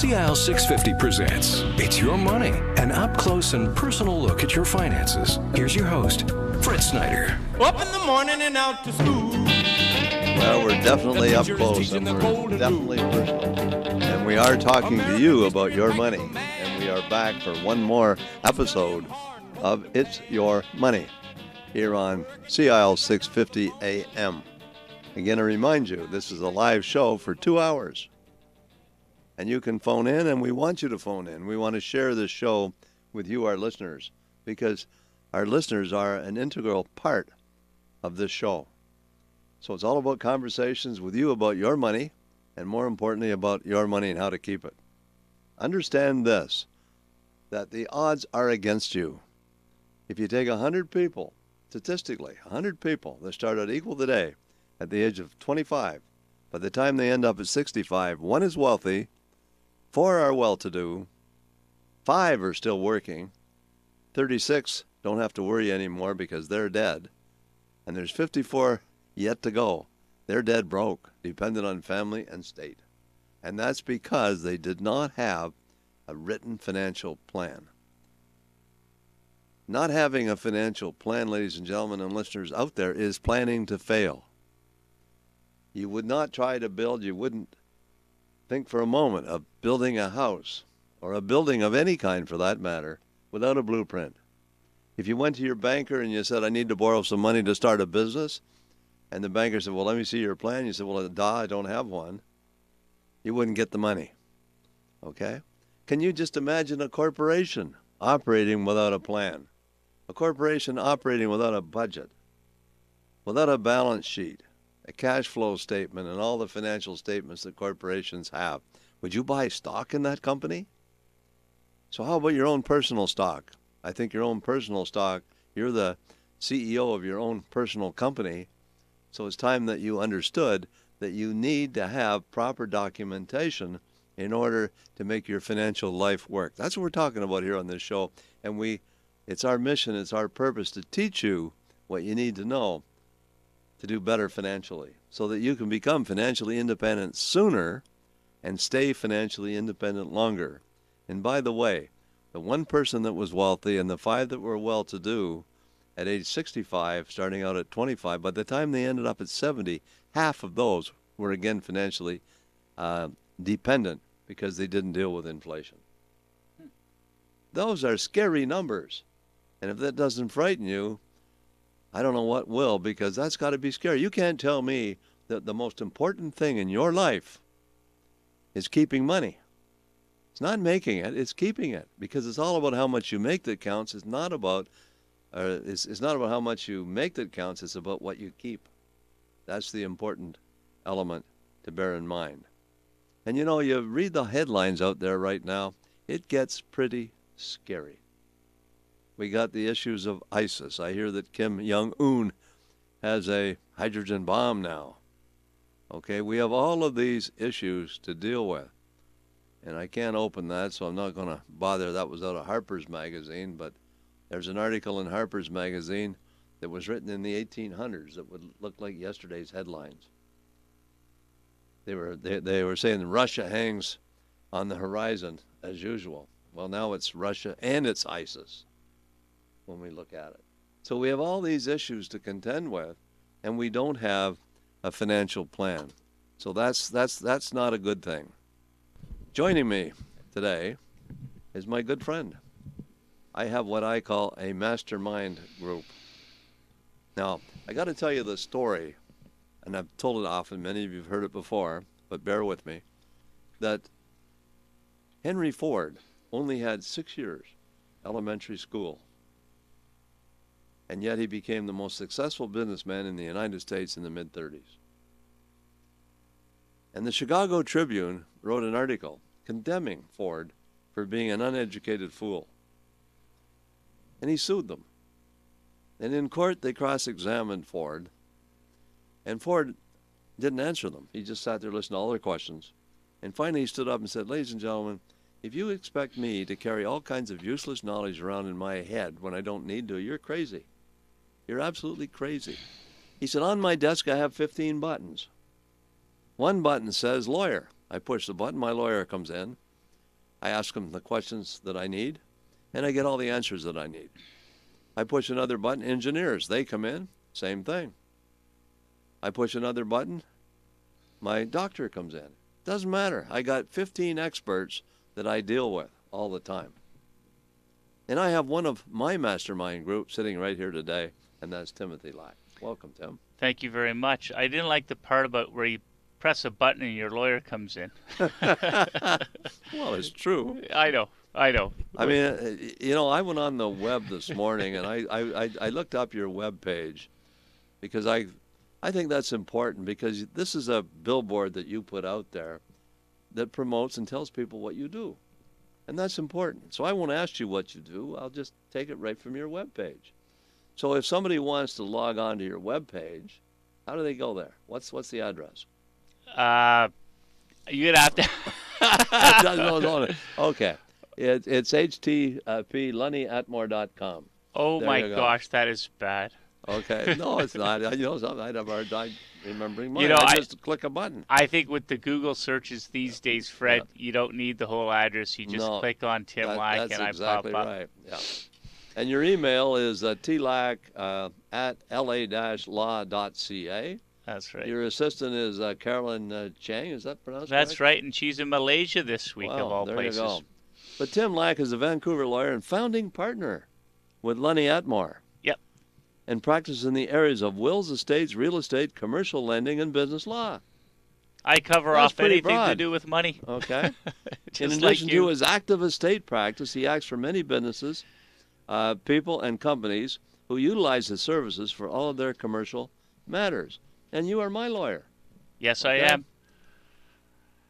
CIL 650 presents It's Your Money, an up-close and personal look at your finances. Here's your host, Fred Snyder. Up in the morning and out to school. Well, we're definitely up close and we're definitely personal. And we are talking to you about your money. And we are back for one more episode of It's Your Money here on CIL 650 AM. Again, I remind you, this is a live show for 2 hours. And you can phone in, and we want you to phone in. We want to share this show with you, our listeners, because our listeners are an integral part of this show. So it's all about conversations with you about your money, and more importantly, about your money and how to keep it. Understand this, that the odds are against you. If you take 100 people, statistically, 100 people that start out equal today at the age of 25, by the time they end up at 65, one is wealthy, 4 are well-to-do, 5 are still working, 36 don't have to worry anymore because they're dead, and there's 54 yet to go. They're dead broke, dependent on family and state. And that's because they did not have a written financial plan. Not having a financial plan, ladies and gentlemen and listeners out there, is planning to fail. You would not try to build, you wouldn't think for a moment of building a house or a building of any kind for that matter without a blueprint. If you went to your banker and you said, I need to borrow some money to start a business, and the banker said, well, let me see your plan. You said, well, I don't have one. You wouldn't get the money. Okay? Can you just imagine a corporation operating without a plan? A corporation operating without a budget, without a balance sheet, a cash flow statement, and all the financial statements that corporations have. Would you buy stock in that company? So how about your own personal stock? I think your own personal stock, you're the CEO of your own personal company, so it's time that you understood that you need to have proper documentation in order to make your financial life work. That's what we're talking about here on this show, and it's our mission, it's our purpose to teach you what you need to know to do better financially so that you can become financially independent sooner and stay financially independent longer. And by the way, the one person that was wealthy and the 5 that were well-to-do at age 65, starting out at 25, by the time they ended up at 70, half of those were again financially dependent because they didn't deal with inflation. Those are scary numbers. And if that doesn't frighten you, I don't know what will, because that's got to be scary. You can't tell me that the most important thing in your life is keeping money. It's not making it, it's keeping it, because it's all about how much you make that counts. It's not about how much you make that counts, it's about what you keep. That's the important element to bear in mind. And you know, you read the headlines out there right now, it gets pretty scary. We got the issues of ISIS. I hear that Kim Jong-un has a hydrogen bomb now. Okay, we have all of these issues to deal with. And I can't open that, so I'm not going to bother. That was out of Harper's Magazine, but there's an article in Harper's Magazine that was written in the 1800s that would look like yesterday's headlines. They were saying Russia hangs on the horizon as usual. Well, now it's Russia and it's ISIS when we look at it. So we have all these issues to contend with, and we don't have a financial plan. So that's not a good thing. Joining me today is my good friend. I have what I call a mastermind group. Now, I got to tell you the story, and I've told it often, many of you have heard it before, but bear with me, that Henry Ford only had 6 years elementary school, and yet he became the most successful businessman in the United States in the mid-30s. And the Chicago Tribune wrote an article condemning Ford for being an uneducated fool. And he sued them. And in court, they cross-examined Ford. And Ford didn't answer them. He just sat there listening to all their questions. And finally, he stood up and said, ladies and gentlemen, if you expect me to carry all kinds of useless knowledge around in my head when I don't need to, you're crazy. You're absolutely crazy. He said, on my desk, I have 15 buttons. One button says lawyer. I push the button, my lawyer comes in. I ask them the questions that I need, and I get all the answers that I need. I push another button, engineers, they come in, same thing. I push another button, my doctor comes in. Doesn't matter. I got 15 experts that I deal with all the time. And I have one of my mastermind group sitting right here today, and that's Timothy Lack. Welcome, Tim. Thank you very much. I didn't like the part about where you press a button and your lawyer comes in. Well, it's true. I know. I mean, I went on the web this morning, and I looked up your web page because I think that's important, because this is a billboard that you put out there that promotes and tells people what you do. And that's important. So I won't ask you what you do. I'll just take it right from your web page. So if somebody wants to log on to your web page, how do they go there? What's the address? You'd have to. No. Okay. It's htplunnyatmore.com. Oh my gosh, that is bad. Okay. No, it's not. Something I'd have a hard time remembering mine. I just click a button. I think with the Google searches these days, Fred, you don't need the whole address. You just click on Tim Lack and exactly I pop up. Right. Yeah. And your email is tlack at la-law.ca. That's right. Your assistant is Carolyn Chang. Is that pronounced That's correct? right, and she's in Malaysia this week, of all there places. You go. But Tim Lack is a Vancouver lawyer and founding partner with Lunny Atmore. Yep. And practices in the areas of wills, estates, real estate, commercial lending, and business law. I cover That's off anything broad. to do with money. Okay. In Just addition like you. to his active estate practice, he acts for many businesses, people, and companies who utilize his services for all of their commercial matters. And you are my lawyer. Yes, Okay? I am.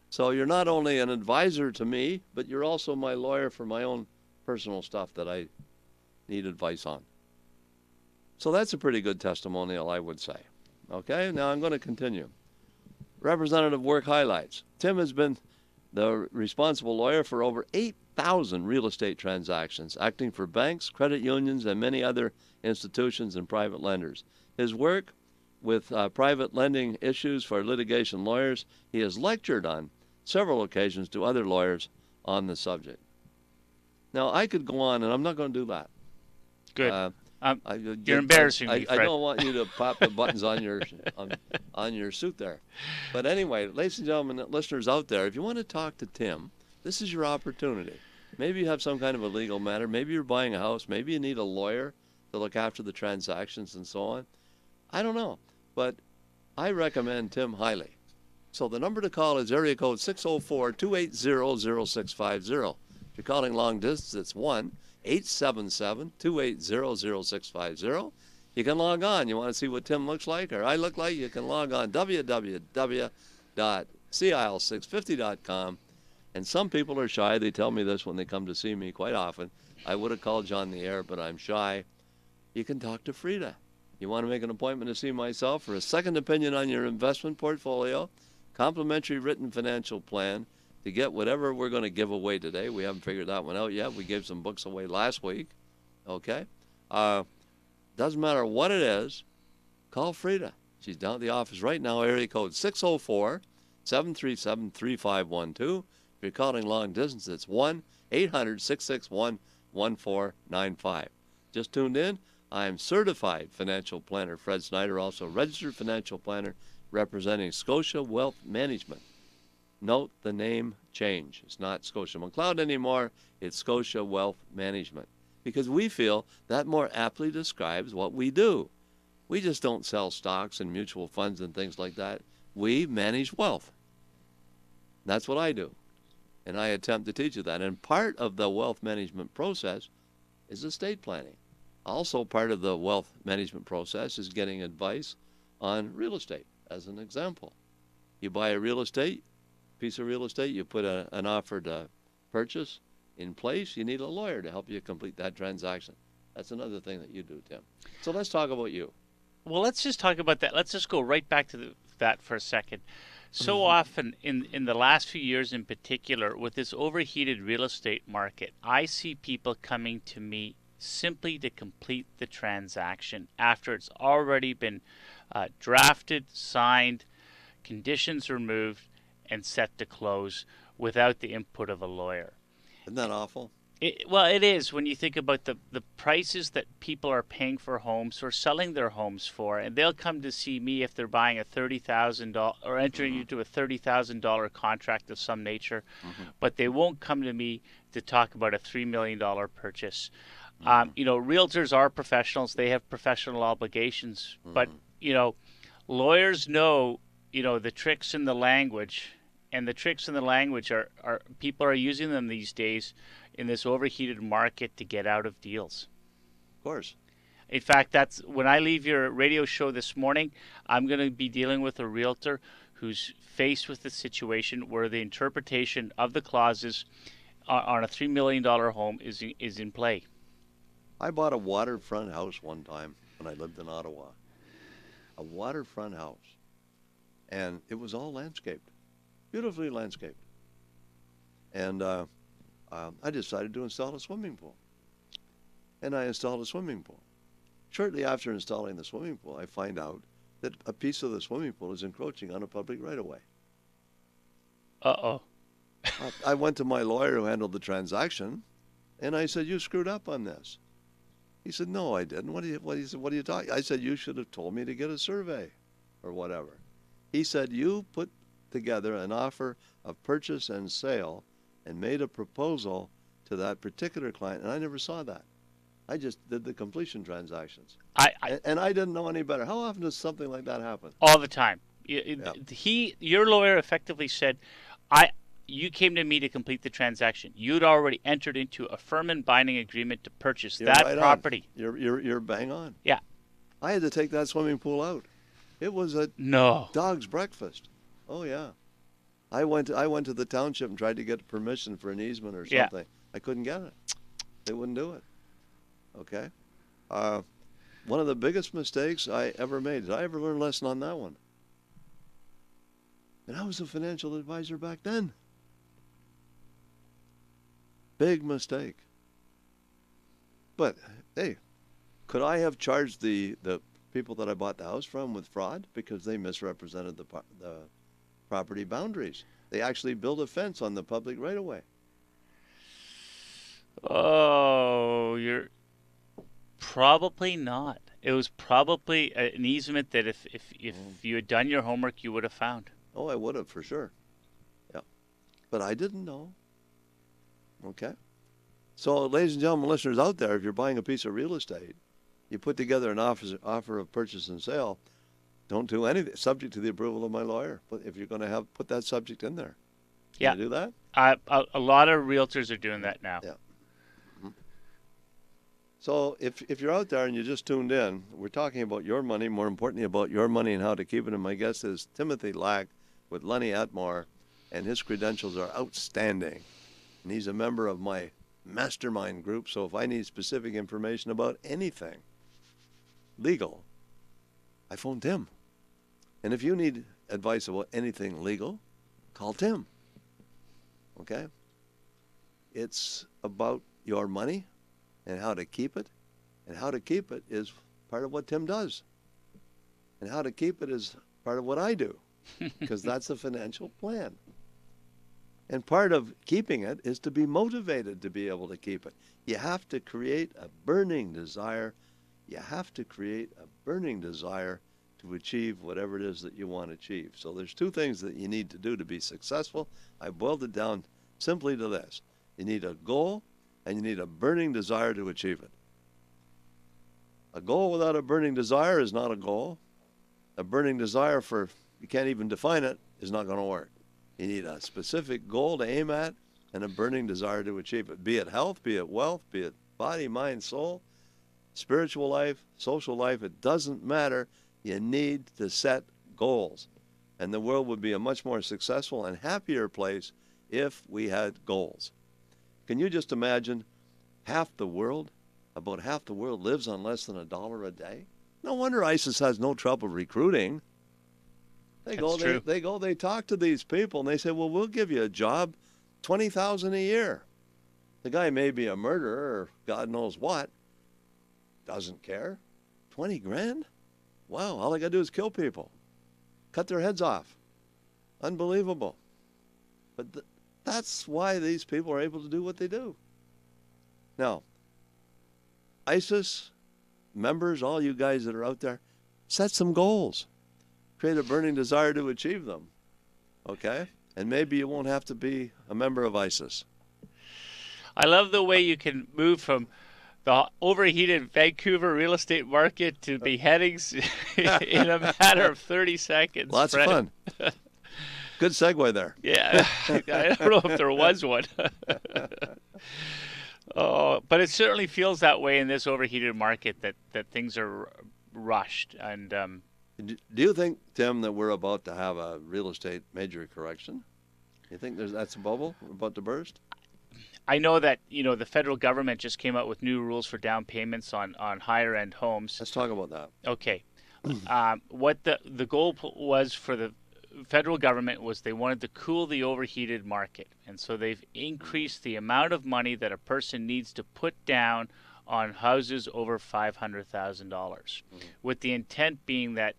So you're not only an advisor to me, but you're also my lawyer for my own personal stuff that I need advice on. So that's a pretty good testimonial, I would say. Okay, now I'm going to continue. Representative work highlights. Tim has been the responsible lawyer for over 8,000 real estate transactions, acting for banks, credit unions, and many other institutions and private lenders. His work with private lending issues for litigation lawyers, he has lectured on several occasions to other lawyers on the subject. Now, I could go on, and I'm not going to do that. Good. You're embarrassing me, Fred. I don't want you to pop the buttons on your on your suit there. But anyway, ladies and gentlemen, listeners out there, if you want to talk to Tim, this is your opportunity. Maybe you have some kind of a legal matter. Maybe you're buying a house. Maybe you need a lawyer to look after the transactions and so on. I don't know, but I recommend Tim highly. So the number to call is area code 604-280-0650. If you're calling long distance, it's 1-877-280-0650. You can log on. You want to see what Tim looks like or I look like, you can log on www.CIL650.com. And some people are shy. They tell me this when they come to see me quite often. I would have called John the air, but I'm shy. You can talk to Frida. You want to make an appointment to see myself for a second opinion on your investment portfolio, complimentary written financial plan to get whatever we're going to give away today. We haven't figured that one out yet. We gave some books away last week. Okay? Doesn't matter what it is, call Frida. She's down at the office right now, area code 604-737-3512. If you're calling long distance, it's 1-800-661-1495. Just tuned in. I am certified financial planner Fred Snyder, also registered financial planner representing Scotia Wealth Management. Note the name change. It's not Scotia McLeod anymore. It's Scotia Wealth Management, because we feel that more aptly describes what we do. We just don't sell stocks and mutual funds and things like that. We manage wealth. That's what I do, and I attempt to teach you that. And part of the wealth management process is estate planning. Also, part of the wealth management process is getting advice on real estate, as an example. You buy a piece of real estate, you put an offer to purchase in place, you need a lawyer to help you complete that transaction. That's another thing that you do, Tim. So let's talk about you. Well, let's just talk about that. Let's just go right back to that for a second. So often, in the last few years in particular, with this overheated real estate market, I see people coming to me simply to complete the transaction after it's already been drafted, signed, conditions removed, and set to close without the input of a lawyer. Isn't that awful? Well, it is when you think about the prices that people are paying for homes or selling their homes for, and they'll come to see me if they're buying a $30,000 or entering into a $30,000 contract of some nature, but they won't come to me to talk about a $3 million purchase. Realtors are professionals; they have professional obligations, but lawyers know the tricks in the language, and the tricks in the language are people are using them these days in this overheated market to get out of deals. Of course. In fact, that's when I leave your radio show this morning, I'm going to be dealing with a realtor who's faced with the situation where the interpretation of the clauses on a $3 million home is in play. I bought a waterfront house one time when I lived in Ottawa. A waterfront house. And it was all landscaped, beautifully landscaped. And I decided to install a swimming pool. And I installed a swimming pool. Shortly after installing the swimming pool, I find out that a piece of the swimming pool is encroaching on a public right-of-way. Uh-oh. I went to my lawyer who handled the transaction, and I said, "You screwed up on this." He said, "No, I didn't. What are you talking?" I said, "You should have told me to get a survey or whatever." He said, "You put together an offer of purchase and sale and made a proposal to that particular client, and I never saw that. I just did the completion transactions." And I didn't know any better. How often does something like that happen? All the time. Yeah. Your lawyer effectively said, you came to me to complete the transaction. You'd already entered into a firm and binding agreement to purchase that right property. On. You're bang on. Yeah. I had to take that swimming pool out. It was a dog's breakfast. Oh yeah. I went to the township and tried to get permission for an easement or something. Yeah. I couldn't get it. They wouldn't do it. Okay. One of the biggest mistakes I ever made. Did I ever learn a lesson on that one? And I was a financial advisor back then. Big mistake. But hey, could I have charged the people that I bought the house from with fraud because they misrepresented the property boundaries? They actually built a fence on the public right-of-way. Oh, you're probably not. It was probably an easement that if you had done your homework, you would have found. Oh, I would have for sure. Yeah. But I didn't know. Okay. So, ladies and gentlemen, listeners out there, if you're buying a piece of real estate, you put together an offer of purchase and sale, don't do anything subject to the approval of my lawyer. But if you're going to put that subject in there, can you do that? A lot of realtors are doing that now. Yeah. So if you're out there and you just tuned in, we're talking about your money, more importantly about your money and how to keep it. And my guest is Timothy Lack with Lenny Atmore, and his credentials are outstanding. And he's a member of my mastermind group, so if I need specific information about anything legal, I phone Tim. And if you need advice about anything legal, call Tim. Okay? It's about your money and how to keep it. And how to keep it is part of what Tim does. And how to keep it is part of what I do, because that's a financial plan. And part of keeping it is to be motivated to be able to keep it. You have to create a burning desire. You have to create a burning desire to achieve whatever it is that you want to achieve. So there's two things that you need to do to be successful. I boiled it down simply to this. You need a goal, and you need a burning desire to achieve it. A goal without a burning desire is not a goal. A burning desire you can't even define it, is not going to work. You need a specific goal to aim at and a burning desire to achieve it. Be it health, be it wealth, be it body, mind, soul, spiritual life, social life, it doesn't matter. You need to set goals. And the world would be a much more successful and happier place if we had goals. Can you just imagine about half the world lives on less than $1 a day? No wonder ISIS has no trouble recruiting. They talk to these people, and they say, well, we'll give you a job, $20,000 a year. The guy may be a murderer or God knows what. Doesn't care. 20 grand? Wow, all I got to do is kill people. Cut their heads off. Unbelievable. But That's why these people are able to do what they do. Now, ISIS members, all you guys that are out there, set some goals. Create a burning desire to achieve them. Okay? And maybe you won't have to be a member of ISIS. I love the way you can move from the overheated Vancouver real estate market to beheadings in a matter of 30 seconds. Lots of fun. Good segue there. Yeah, I don't know if there was one. Oh, but it certainly feels that way in this overheated market that things are rushed. And do you think, Tim, that we're about to have a real estate major correction? You think that's a bubble about to burst? I know that the federal government just came out with new rules for down payments on higher end homes. Let's talk about that. Okay, what the goal was for the federal government was they wanted to cool the overheated market, and so they've increased the amount of money that a person needs to put down on houses over $500,000, with the intent being that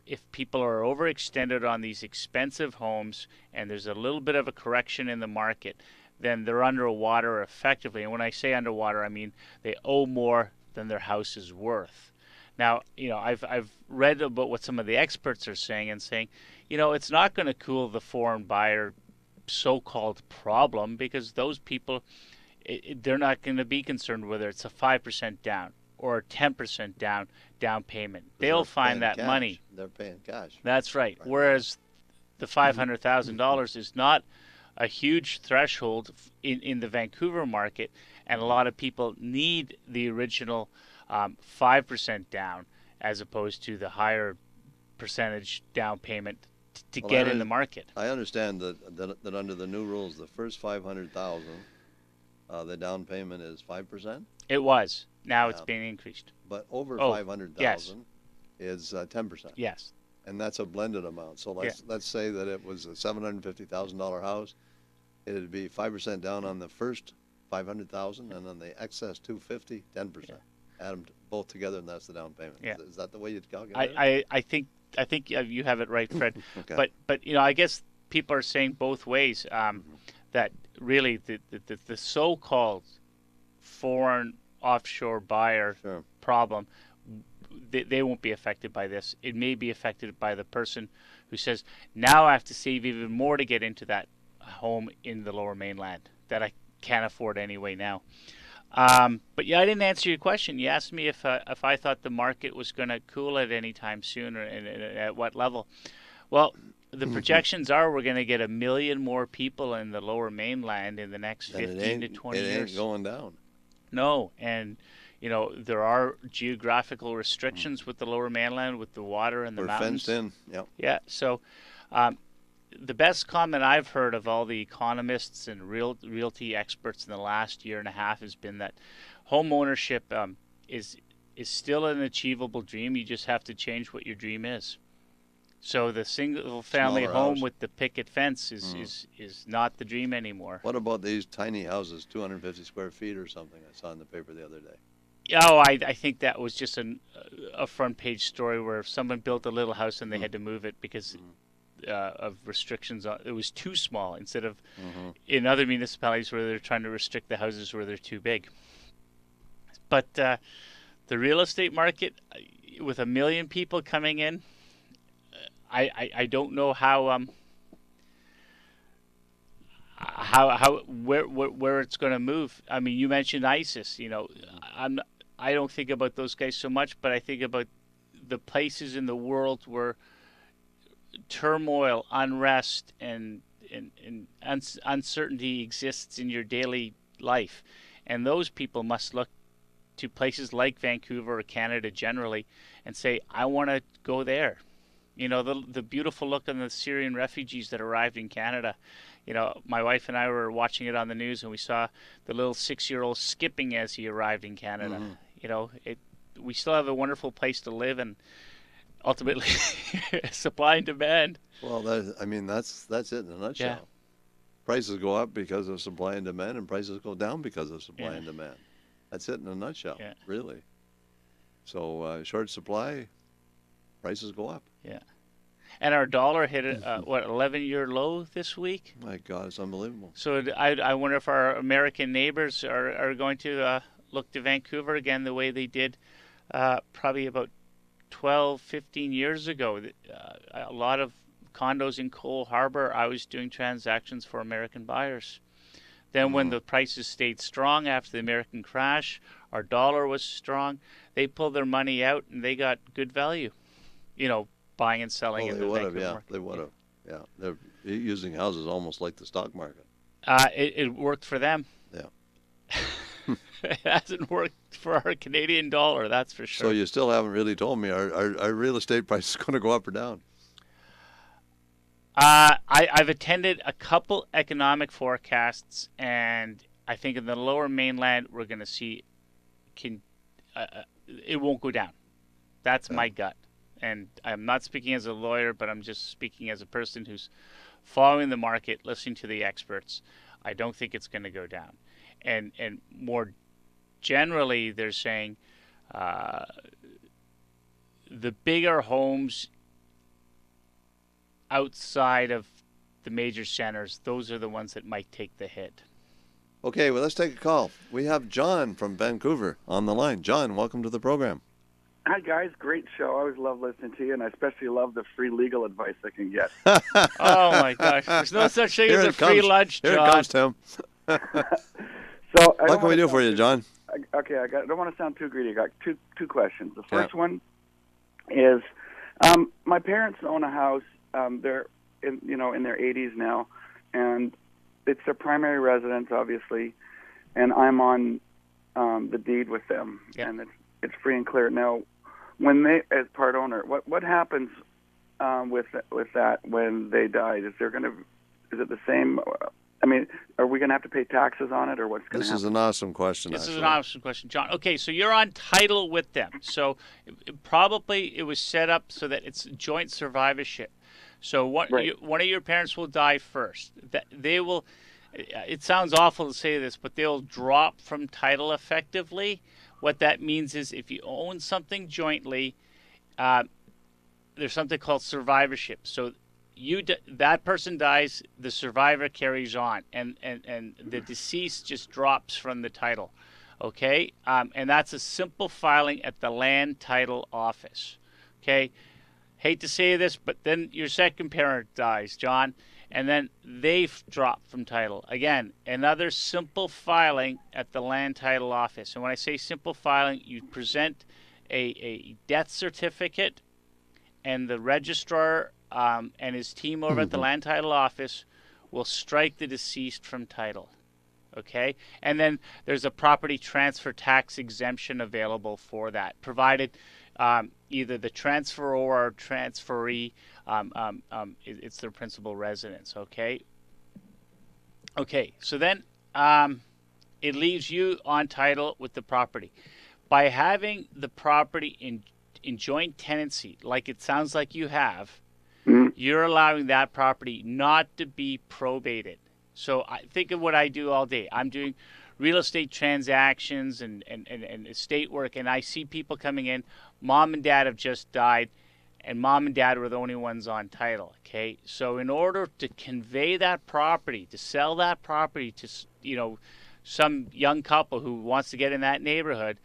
if people are overextended on these expensive homes and there's a little bit of a correction in the market, then they're underwater effectively. And when I say underwater, I mean they owe more than their house is worth. Now, I've read about what some of the experts are saying and saying, it's not going to cool the foreign buyer so-called problem, because those people, they're not going to be concerned whether it's a 5% down or a 10% down payment. They'll find that money. They're paying cash. That's right. Whereas the $500,000 is not a huge threshold in the Vancouver market, and a lot of people need the original 5% down as opposed to the higher percentage down payment to get in the market. I understand that under the new rules, the first $500,000, the down payment is 5%. It was. Now it's being increased. But over 500,000 yes. is 10%. Yes. And that's a blended amount. So let's say that it was a $750,000 house. It'd be 5% down on the first 500,000, and on the excess 250, 10%. Add them both together, and that's the down payment. Yeah. Is that the way you'd calculate it? I think you have it right, Fred. Okay. But I guess people are saying both ways, that really the so-called foreign offshore buyer problem, they won't be affected by this. It may be affected by the person who says, now I have to save even more to get into that home in the Lower Mainland that I can't afford anyway now. But I didn't answer your question. You asked me if I thought the market was going to cool at any time soon, or at what level. Well, the projections are we're going to get 1 million more people in the Lower Mainland in the next 15 to 20 years. It ain't going down. No, and there are geographical restrictions with the Lower Mainland, with the water and the mountains. We're fenced in. Yep. Yeah. So, the best comment I've heard of all the economists and realty experts in the last year and a half has been that home ownership is still an achievable dream. You just have to change what your dream is. So the single-family home with the picket fence is not the dream anymore. What about these tiny houses, 250 square feet or something? I saw in the paper the other day. Oh, I think that was just a front-page story where someone built a little house and they had to move it because of restrictions. It was too small, instead of in other municipalities where they're trying to restrict the houses where they're too big. But the real estate market, with 1 million people coming in, I don't know where it's going to move. I mean, you mentioned ISIS. I don't think about those guys so much, but I think about the places in the world where turmoil, unrest, and uncertainty exists in your daily life, and those people must look to places like Vancouver or Canada generally and say, I want to go there. The beautiful look on the Syrian refugees that arrived in Canada. My wife and I were watching it on the news, and we saw the little 6-year-old skipping as he arrived in Canada. We still have a wonderful place to live, and ultimately supply and demand. Well, that's it in a nutshell. Yeah. Prices go up because of supply and demand, and prices go down because of supply and demand. That's it in a nutshell, really. So short supply, prices go up. Yeah. And our dollar hit a 11-year low this week. My God, it's unbelievable. So I wonder if our American neighbors are going to look to Vancouver again the way they did probably about 12, 15 years ago. A lot of condos in Cole Harbor, I was doing transactions for American buyers. Then when the prices stayed strong after the American crash, our dollar was strong, they pulled their money out and they got good value, buying and selling in the Vancouver market. They would have. Yeah, they're using houses almost like the stock market. It worked for them. Yeah. It hasn't worked for our Canadian dollar, that's for sure. So you still haven't really told me, are real estate prices going to go up or down? I've attended a couple economic forecasts, and I think in the lower mainland we're going to see it won't go down. That's my gut. And I'm not speaking as a lawyer, but I'm just speaking as a person who's following the market, listening to the experts. I don't think it's going to go down. And more generally, they're saying the bigger homes outside of the major centers, those are the ones that might take the hit. Okay, well, let's take a call. We have John from Vancouver on the line. John, welcome to the program. Hi, guys. Great show. I always love listening to you, and I especially love the free legal advice I can get. Oh, my gosh. There's no such thing as a free lunch, John. Here it comes, Tim. So, what can we do for you, John? Okay, I don't want to sound too greedy. I got two questions. The first one is my parents own a house. They're in their 80s now, and it's their primary residence, obviously, and I'm on the deed with them, and it's free and clear. Now, when they, as part owner, what happens with that when they die? Is it the same? I mean, are we going to have to pay taxes on it, or what's going to happen? This is an awesome question. This is an awesome question, John. Okay, so you're on title with them. So probably it was set up so that it's joint survivorship. So one of your parents will die first. They will. It sounds awful to say this, but they'll drop from title effectively. What that means is if you own something jointly, there's something called survivorship. So that person dies, the survivor carries on, and the deceased just drops from the title. Okay, and that's a simple filing at the land title office. Okay. Hate to say this, but then your second parent dies, John, and then they drop from title. Again, another simple filing at the land title office. And when I say simple filing, you present a death certificate, and the registrar and his team over at the land title office will strike the deceased from title. Okay? And then there's a property transfer tax exemption available for that, provided either the transferor or transferee, it's their principal residence, okay? Okay, so then it leaves you on title with the property. By having the property in joint tenancy, like it sounds like you have, you're allowing that property not to be probated. So I think of what I do all day. I'm doing real estate transactions and estate work, and I see people coming in. Mom and dad have just died, and mom and dad were the only ones on title. Okay, so in order to convey that property, to sell that property to some young couple who wants to get in that neighborhood,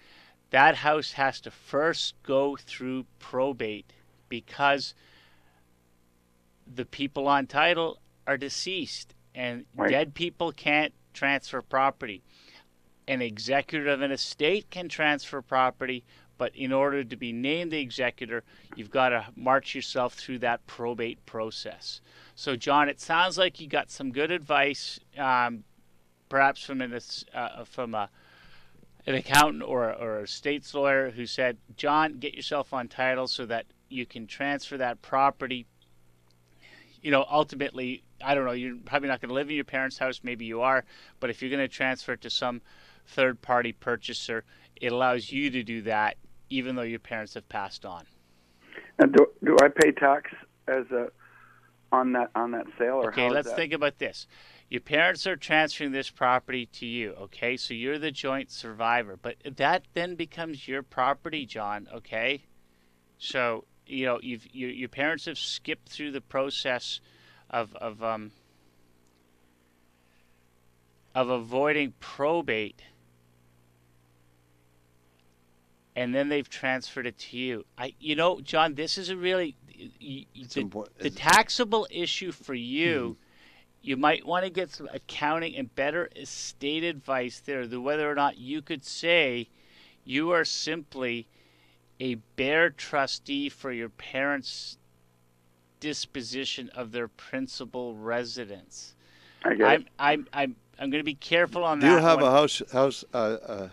that house has to first go through probate because the people on title are deceased, and dead people can't transfer property. An executor of an estate can transfer property, but in order to be named the executor, you've got to march yourself through that probate process. So, John, it sounds like you got some good advice, perhaps from an accountant or a estates lawyer who said, John, get yourself on title so that you can transfer that property. Ultimately, I don't know, you're probably not going to live in your parents' house. Maybe you are. But if you're going to transfer it to some third-party purchaser, it allows you to do that even though your parents have passed on. And do I pay tax on that sale? Or okay, let's think about this. Your parents are transferring this property to you, okay? So you're the joint survivor. But that then becomes your property, John, okay? So your parents have skipped through the process of avoiding probate, and then they've transferred it to you. John, this is a really the taxable issue for you. You might want to get some accounting and better estate advice there, whether or not you could say you are simply a bare trustee for your parents' disposition of their principal residence. I get it. I'm going to be careful on that. Do you have a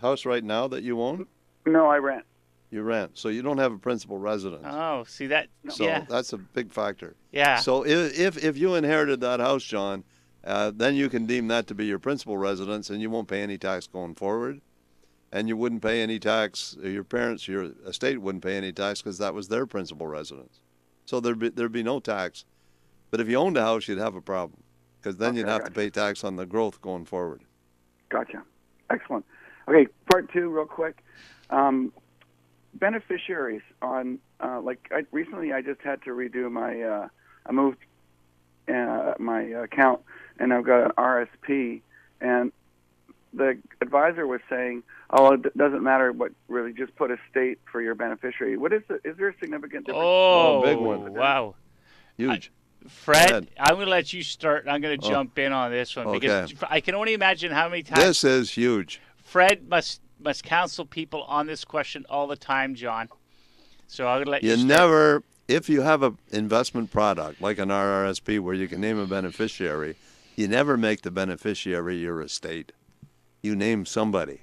house right now that you own? No, I rent. You rent, so you don't have a principal residence. Oh, see that? So yeah. that's a big factor. Yeah. So if you inherited that house, John, then you can deem that to be your principal residence, and you won't pay any tax going forward, and you wouldn't pay any tax. Your parents, your estate wouldn't pay any tax because that was their principal residence. So there'd be no tax. But if you owned a house, you'd have a problem because then you'd have to pay tax on the growth going forward. Gotcha. Excellent. Okay, part two, real quick. Beneficiaries on recently I just had to redo my I moved my account, and I've got an RSP, and the advisor was saying, "Oh, it doesn't matter what, really, just put a state for your beneficiary." Is there a significant difference? Oh, big one. Wow, huge. Fred, I'm going to let you start. I'm going to jump in on this one because I can only imagine how many times this is huge. Fred must counsel people on this question all the time, John. So I'm going to let you start. If you have an investment product like an RRSP where you can name a beneficiary, you never make the beneficiary your estate. You name somebody.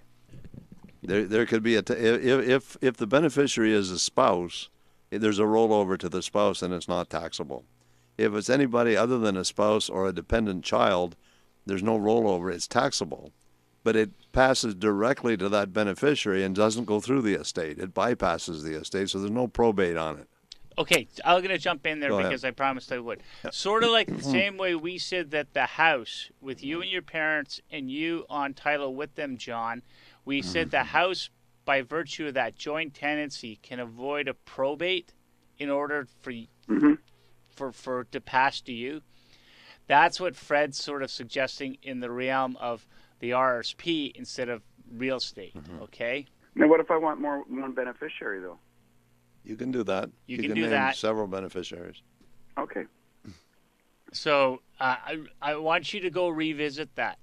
There could be if the beneficiary is a spouse, there's a rollover to the spouse and it's not taxable. If it's anybody other than a spouse or a dependent child, there's no rollover. It's taxable. But it passes directly to that beneficiary and doesn't go through the estate. It bypasses the estate, so there's no probate on it. Okay, I'm going to jump in there because I promised I would. Sort of like the same way we said that the house, with you and your parents and you on title with them, John, we said the house, by virtue of that joint tenancy, can avoid a probate in order for it to pass to you. That's what Fred's sort of suggesting in the realm of the RSP instead of real estate, okay? Now, what if I want one beneficiary, though? You can do that. You can name that. Several beneficiaries. Okay. So I want you to go revisit that.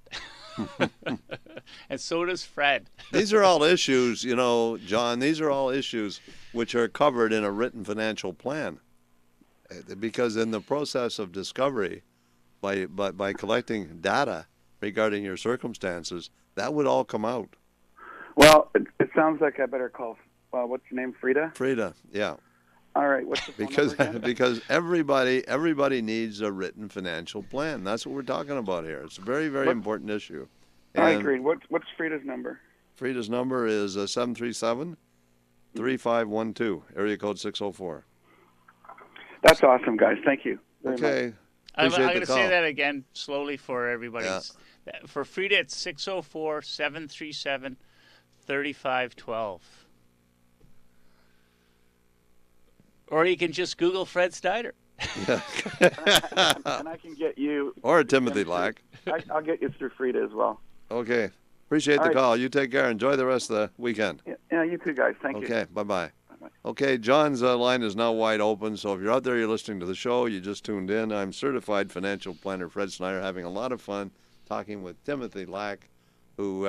And so does Fred. These are all issues, John, these are all issues which are covered in a written financial plan. Because in the process of discovery, by collecting data regarding your circumstances, that would all come out. Well, it sounds like I better call, what's your name, Frida? Frida, yeah. All right, what's the phone number again? Because everybody needs a written financial plan. That's what we're talking about here. It's a very, very important issue. I agree. What's Frida's number? Frida's number is 737-3512, area code 604. That's awesome, guys. Thank you. Okay. I'm going to say that again slowly for everybody. Yeah. For Frida, it's 604-737-3512. Or you can just Google Fred Snyder. Yeah. And I can get you. Or Timothy Lack. I'll get you through Frida as well. Okay. Appreciate the call. You take care. Enjoy the rest of the weekend. Yeah, you too, guys. Thank you. Okay. Bye-bye. Okay, John's line is now wide open, so if you're out there, you're listening to the show, you just tuned in, I'm certified financial planner Fred Snyder, having a lot of fun talking with Timothy Lack, who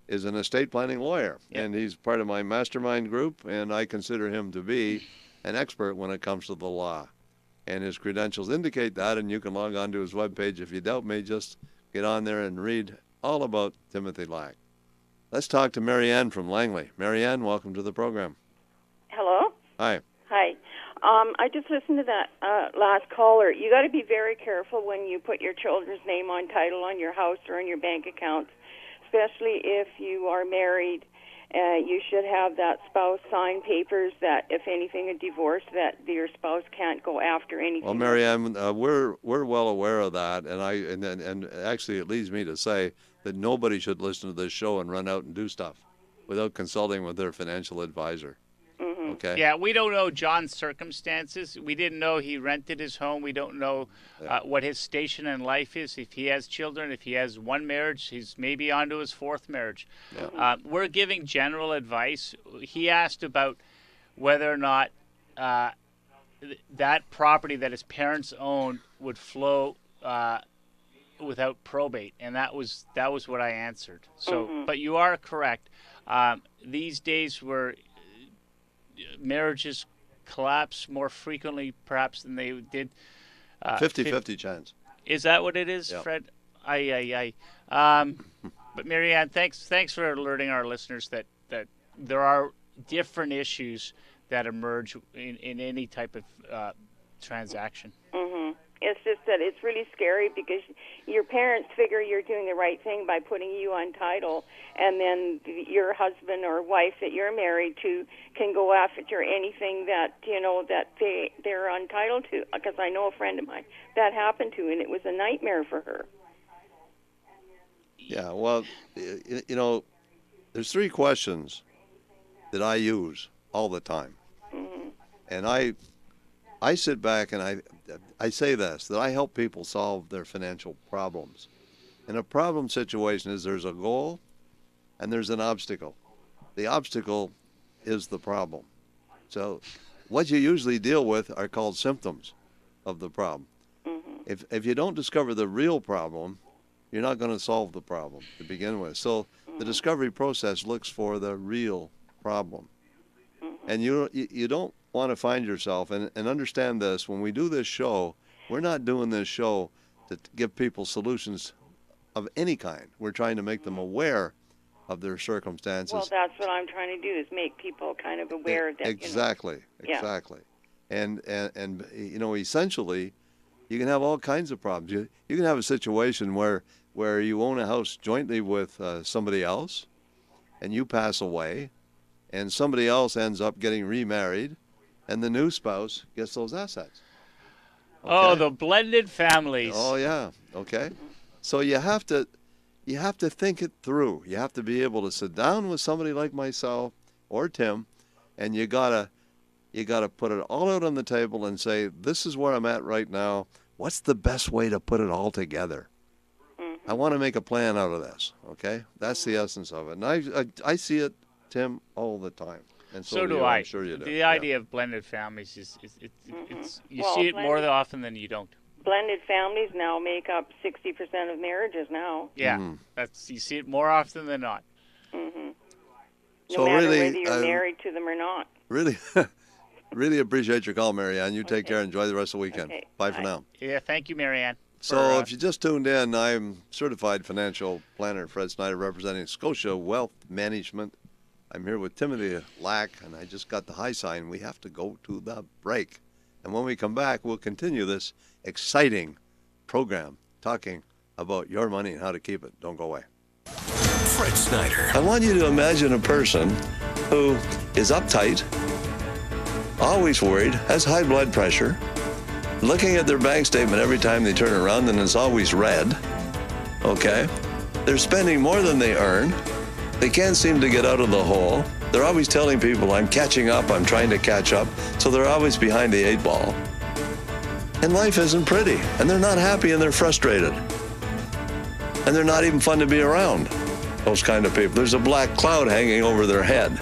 is an estate planning lawyer, and he's part of my mastermind group, and I consider him to be an expert when it comes to the law. And his credentials indicate that, and you can log on to his webpage. If you doubt me, just get on there and read all about Timothy Lack. Let's talk to Marianne from Langley. Marianne, welcome to the program. Hello? Hi. Hi. I just listened to that last caller. You got to be very careful when you put your children's name on title on your house or in your bank accounts, especially if you are married. You should have that spouse sign papers that, if anything, a divorce, that your spouse can't go after anything. Well, Marianne, we're well aware of that, and actually it leads me to say that nobody should listen to this show and run out and do stuff without consulting with their financial advisor. Mm-hmm. Okay. Yeah, we don't know John's circumstances. We didn't know he rented his home. We don't know what his station in life is. If he has children, if he has one marriage, he's maybe on to his fourth marriage. Yeah. We're giving general advice. He asked about whether or not that property that his parents owned would flow without probate, and that was what I answered. So, but you are correct. These days where marriages collapse more frequently perhaps than they did 50-50 chance. Is that what it is, Yeah. Fred? But Marianne, thanks for alerting our listeners that there are different issues that emerge in any type of transaction. It's just that it's really scary because your parents figure you're doing the right thing by putting you on title, and then your husband or wife that you're married to can go after anything that that they're entitled to. Because I know a friend of mine that happened to, and it was a nightmare for her. Yeah, well, there's 3 questions that I use all the time. And I sit back and I say this, that I help people solve their financial problems. And a problem situation is there's a goal and there's an obstacle. The obstacle is the problem. So what you usually deal with are called symptoms of the problem. If you don't discover the real problem, you're not going to solve the problem to begin with. So the discovery process looks for the real problem. And you don't want to find yourself, and understand this, when we do this show, we're not doing this show to give people solutions of any kind. We're trying to make them aware of their circumstances. Well, that's what I'm trying to do, is make people kind of aware that exactly. And essentially, you can have all kinds of problems. You can have a situation where you own a house jointly with somebody else, and you pass away, and somebody else ends up getting remarried, and the new spouse gets those assets. Okay? Oh, the blended families. Oh, yeah. Okay. So you have to think it through. You have to be able to sit down with somebody like myself or Tim, and you gotta put it all out on the table and say, this is where I'm at right now. What's the best way to put it all together? I want to make a plan out of this. Okay, that's the essence of it. And I see it, Tim, all the time. And so do you. I. I'm sure you do. The idea of blended families is you see it more often than you don't. Blended families now make up 60% of marriages now. Yeah, you see it more often than not. No So matter really, whether you're married to them or not. Really, really appreciate your call, Marianne. You take care. Enjoy the rest of the weekend. Okay. Bye for now. Yeah, thank you, Marianne. So if you just tuned in, I'm certified financial planner Fred Snyder, representing Scotia Wealth Management. I'm here with TimLack, and I just got the high sign. We have to go to the break. And when we come back, we'll continue this exciting program talking about your money and how to keep it. Don't go away. Fred Snyder. I want you to imagine a person who is uptight, always worried, has high blood pressure, looking at their bank statement every time they turn around, and it's always red. Okay? They're spending more than they earn. They can't seem to get out of the hole. They're always telling people, I'm catching up, I'm trying to catch up. So they're always behind the 8 ball. And life isn't pretty. And they're not happy, and they're frustrated. And they're not even fun to be around, those kind of people. There's a black cloud hanging over their head.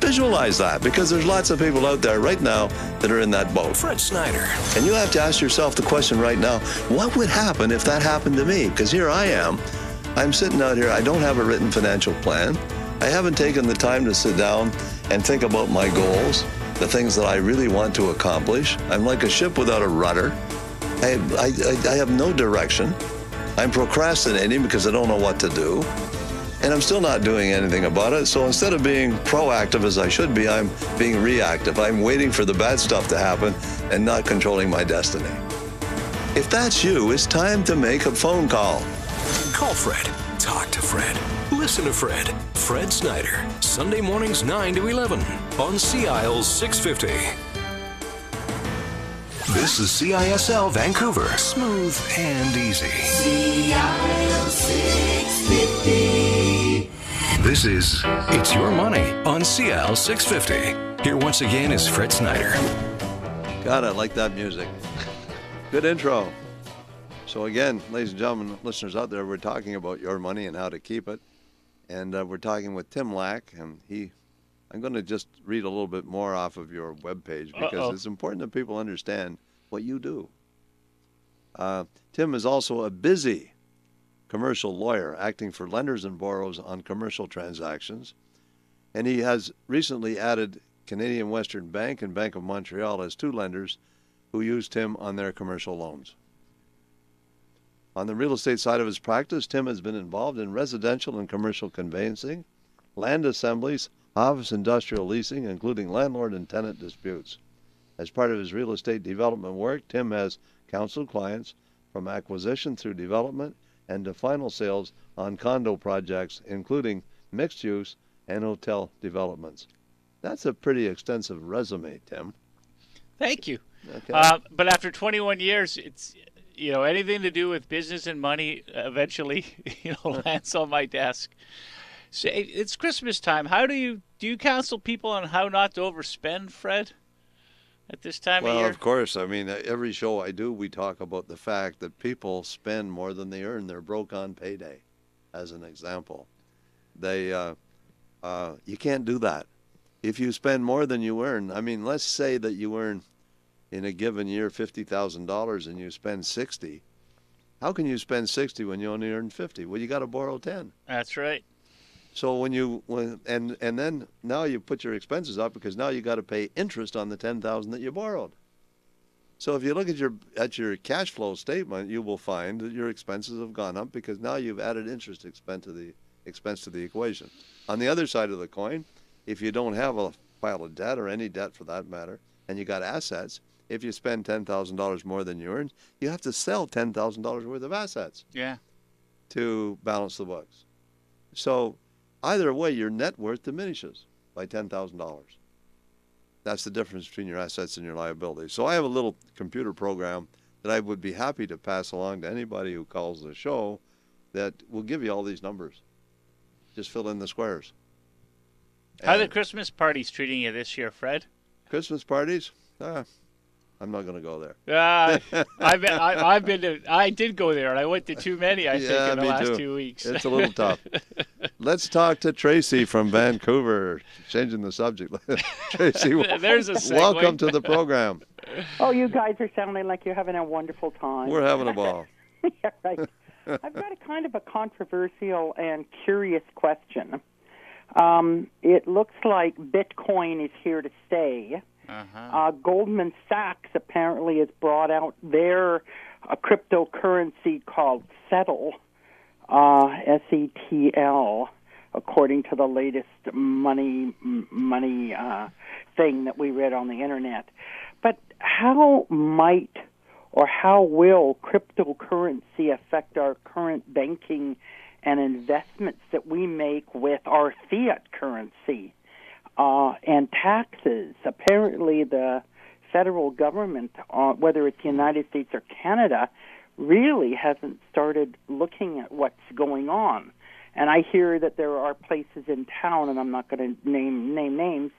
Visualize that, because there's lots of people out there right now that are in that boat. Fred Snyder. And you have to ask yourself the question right now, what would happen if that happened to me? Because here I am. I'm sitting out here. I don't have a written financial plan. I haven't taken the time to sit down and think about my goals, the things that I really want to accomplish. I'm like a ship without a rudder. I have no direction. I'm procrastinating because I don't know what to do. And I'm still not doing anything about it. So instead of being proactive as I should be, I'm being reactive. I'm waiting for the bad stuff to happen and not controlling my destiny. If that's you, it's time to make a phone call. Call Fred. Talk to Fred. Listen to Fred. Fred Snyder. Sunday mornings 9 to 11 on CIL 650. This is CISL Vancouver. Smooth and easy. CIL 650. This is It's Your Money on CIL 650. Here once again is Fred Snyder. God, I like that music. Good intro. So again, ladies and gentlemen, listeners out there, we're talking about your money and how to keep it. And we're talking with TimLack, and I'm going to just read a little bit more off of your webpage because it's important that people understand what you do. Tim is also a busy commercial lawyer acting for lenders and borrowers on commercial transactions. And he has recently added Canadian Western Bank and Bank of Montreal as two lenders who used Tim on their commercial loans. On the real estate side of his practice, Tim has been involved in residential and commercial conveyancing, land assemblies, office industrial leasing, including landlord and tenant disputes. As part of his real estate development work, Tim has counseled clients from acquisition through development and to final sales on condo projects, including mixed use and hotel developments. That's a pretty extensive resume, Tim. Thank you. Okay. But after 21 years, it's anything to do with business and money eventually lands on my desk. So it's Christmas time. How do you counsel people on how not to overspend, Fred, at this time of year? Well, of course. I mean, every show I do, we talk about the fact that people spend more than they earn. They're broke on payday, as an example. You can't do that. If you spend more than you earn, I mean, let's say that you earn in a given year $50,000 and you spend $60,000. How can you spend $60,000 when you only earn $50,000? Well, you got to borrow $10,000. That's right. So and then now you put your expenses up because now you got to pay interest on the $10,000 that you borrowed. So if you look at your cash flow statement, you will find that your expenses have gone up because now you've added interest expense to the equation. On the other side of the coin, if you don't have a pile of debt or any debt for that matter, and you got assets, if you spend $10,000 more than you earn, you have to sell $10,000 worth of assets. Yeah. To balance the books. So either way, your net worth diminishes by $10,000. That's the difference between your assets and your liabilities. So I have a little computer program that I would be happy to pass along to anybody who calls the show that will give you all these numbers. Just fill in the squares. How are the Christmas parties treating you this year, Fred? Christmas parties? I'm not going to go there. I did go there, and I went to too many, I think, in the last 2 weeks. It's a little tough. Let's talk to Tracy from Vancouver. Changing the subject. Tracy, there's a segue. Welcome to the program. Oh, you guys are sounding like you're having a wonderful time. We're having a ball. Yeah, right. I've got a kind of a controversial and curious question. It looks like Bitcoin is here to stay. Goldman Sachs apparently has brought out their cryptocurrency called Settle, SETL, according to the latest money thing that we read on the internet. But how might or how will cryptocurrency affect our current banking and investments that we make with our fiat currency? And taxes. Apparently the federal government, whether it's the United States or Canada, really hasn't started looking at what's going on. And I hear that there are places in town, and I'm not going to name names,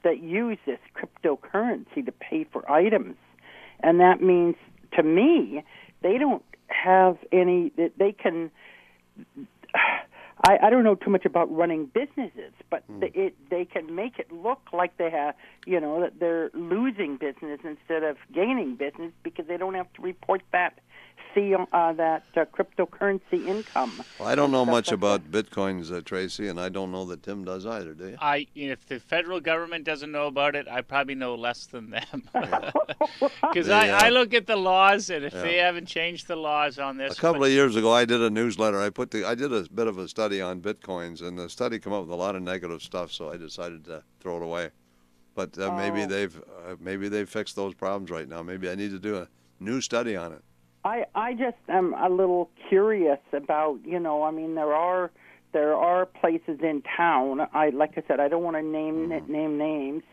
that use this cryptocurrency to pay for items. And that means, to me, they don't have any, they can... I don't know too much about running businesses, but they can make it look like they have, that they're losing business instead of gaining business because they don't have to report that cryptocurrency income. Well, I don't know much about Bitcoins, Tracy, and I don't know that Tim does either, do you? If the federal government doesn't know about it, I probably know less than them. Because I look at the laws, and if they haven't changed the laws on this... A couple of years ago, I did a newsletter. I did a bit of a study on Bitcoins, and the study came up with a lot of negative stuff, so I decided to throw it away. But maybe they've fixed those problems right now. Maybe I need to do a new study on it. I just am a little curious about, there are places in town. Like I said, I don't want to name names.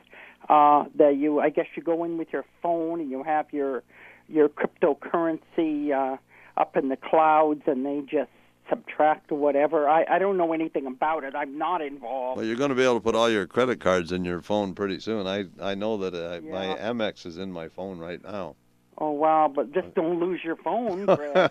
That I guess you go in with your phone and you have your cryptocurrency up in the clouds, and they just subtract or whatever. I don't know anything about it. I'm not involved. Well, you're going to be able to put all your credit cards in your phone pretty soon. I know that my Yeah. Amex is in my phone right now. Oh, wow, but just don't lose your phone, Fred.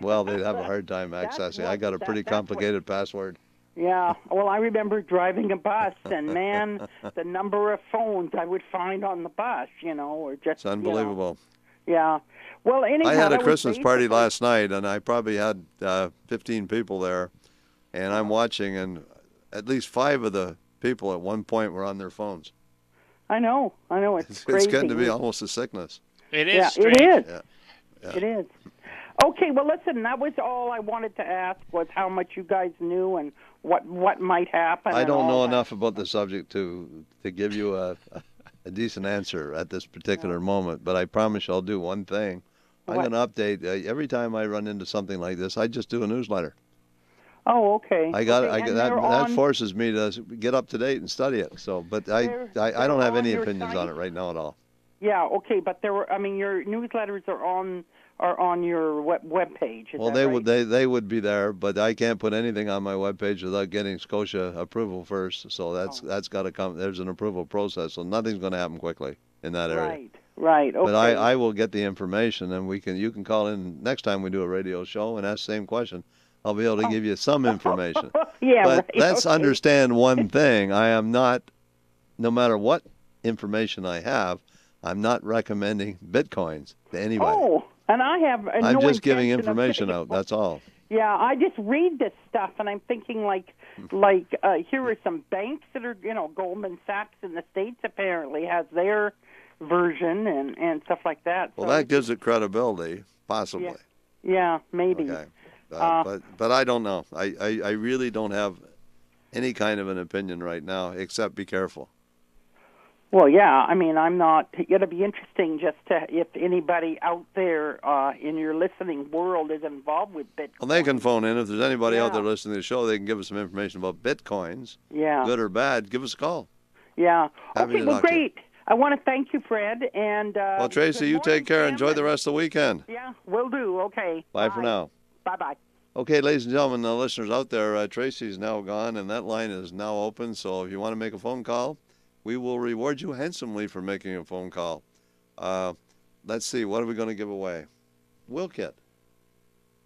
Well, they'd have a hard time accessing. I got a pretty complicated password. Yeah, well, I remember driving a bus, and man, the number of phones I would find on the bus, or just... It's unbelievable. Yeah. Well, anyhow, I had a that was Christmas party basically- last night, and I probably had 15 people there, and I'm watching, and at least 5 of the people at one point were on their phones. I know, it's It's crazy. getting to be almost a sickness. It is Yeah, strange. it is. Yeah. It is. Okay, well, listen, that was all I wanted to ask, was how much you guys knew and what might happen. I and don't all know that. enough about the subject to give you a decent answer at this particular moment, but I promise you I'll do one thing. I'm What? going to update. Every time I run into something like this, I just do a newsletter. Oh, okay. I got okay, and that. they're That on- forces me to get up to date and study it. So, but I don't have on any your opinions site? on it right now at all. Yeah, okay, but your newsletters are on your web page. Is Well, that right? they would be there, but I can't put anything on my webpage without getting Scotia approval first. So that's got to come. There's an approval process, so nothing's going to happen quickly in that area. Right. Okay. But I will get the information, and you can call in next time we do a radio show and ask the same question. I'll be able to give you some information. Yeah, but right. let's okay. understand one thing. I am not, no matter what information I have, I'm not recommending Bitcoins to anybody. Oh, and I have. I'm just giving intention of information getting- out. That's all. Yeah, I just read this stuff, and I'm thinking here are some banks that are, Goldman Sachs in the States apparently has their version and stuff like that. Well, so, that gives it credibility, possibly. yeah, maybe. Okay. But I don't know. I really don't have any kind of an opinion right now, except be careful. Well, yeah, I'm not. It'll be interesting just if anybody out there in your listening world is involved with Bitcoin. Well, they can phone in. If there's anybody out Yeah. there listening to the show, they can give us some information about Bitcoins. Yeah. Good or bad, give us a call. Yeah. Happy Okay, to well, talk to you. great. I want to thank you, Fred. And Well, Tracy, good you morning, take care. Sam, Enjoy the and- rest of the weekend. Yeah, will do. Okay. Bye for now. Bye-bye. Okay, ladies and gentlemen, the listeners out there, Tracy's now gone, and that line is now open. So if you want to make a phone call, we will reward you handsomely for making a phone call. Let's see, what are we going to give away? Will kit.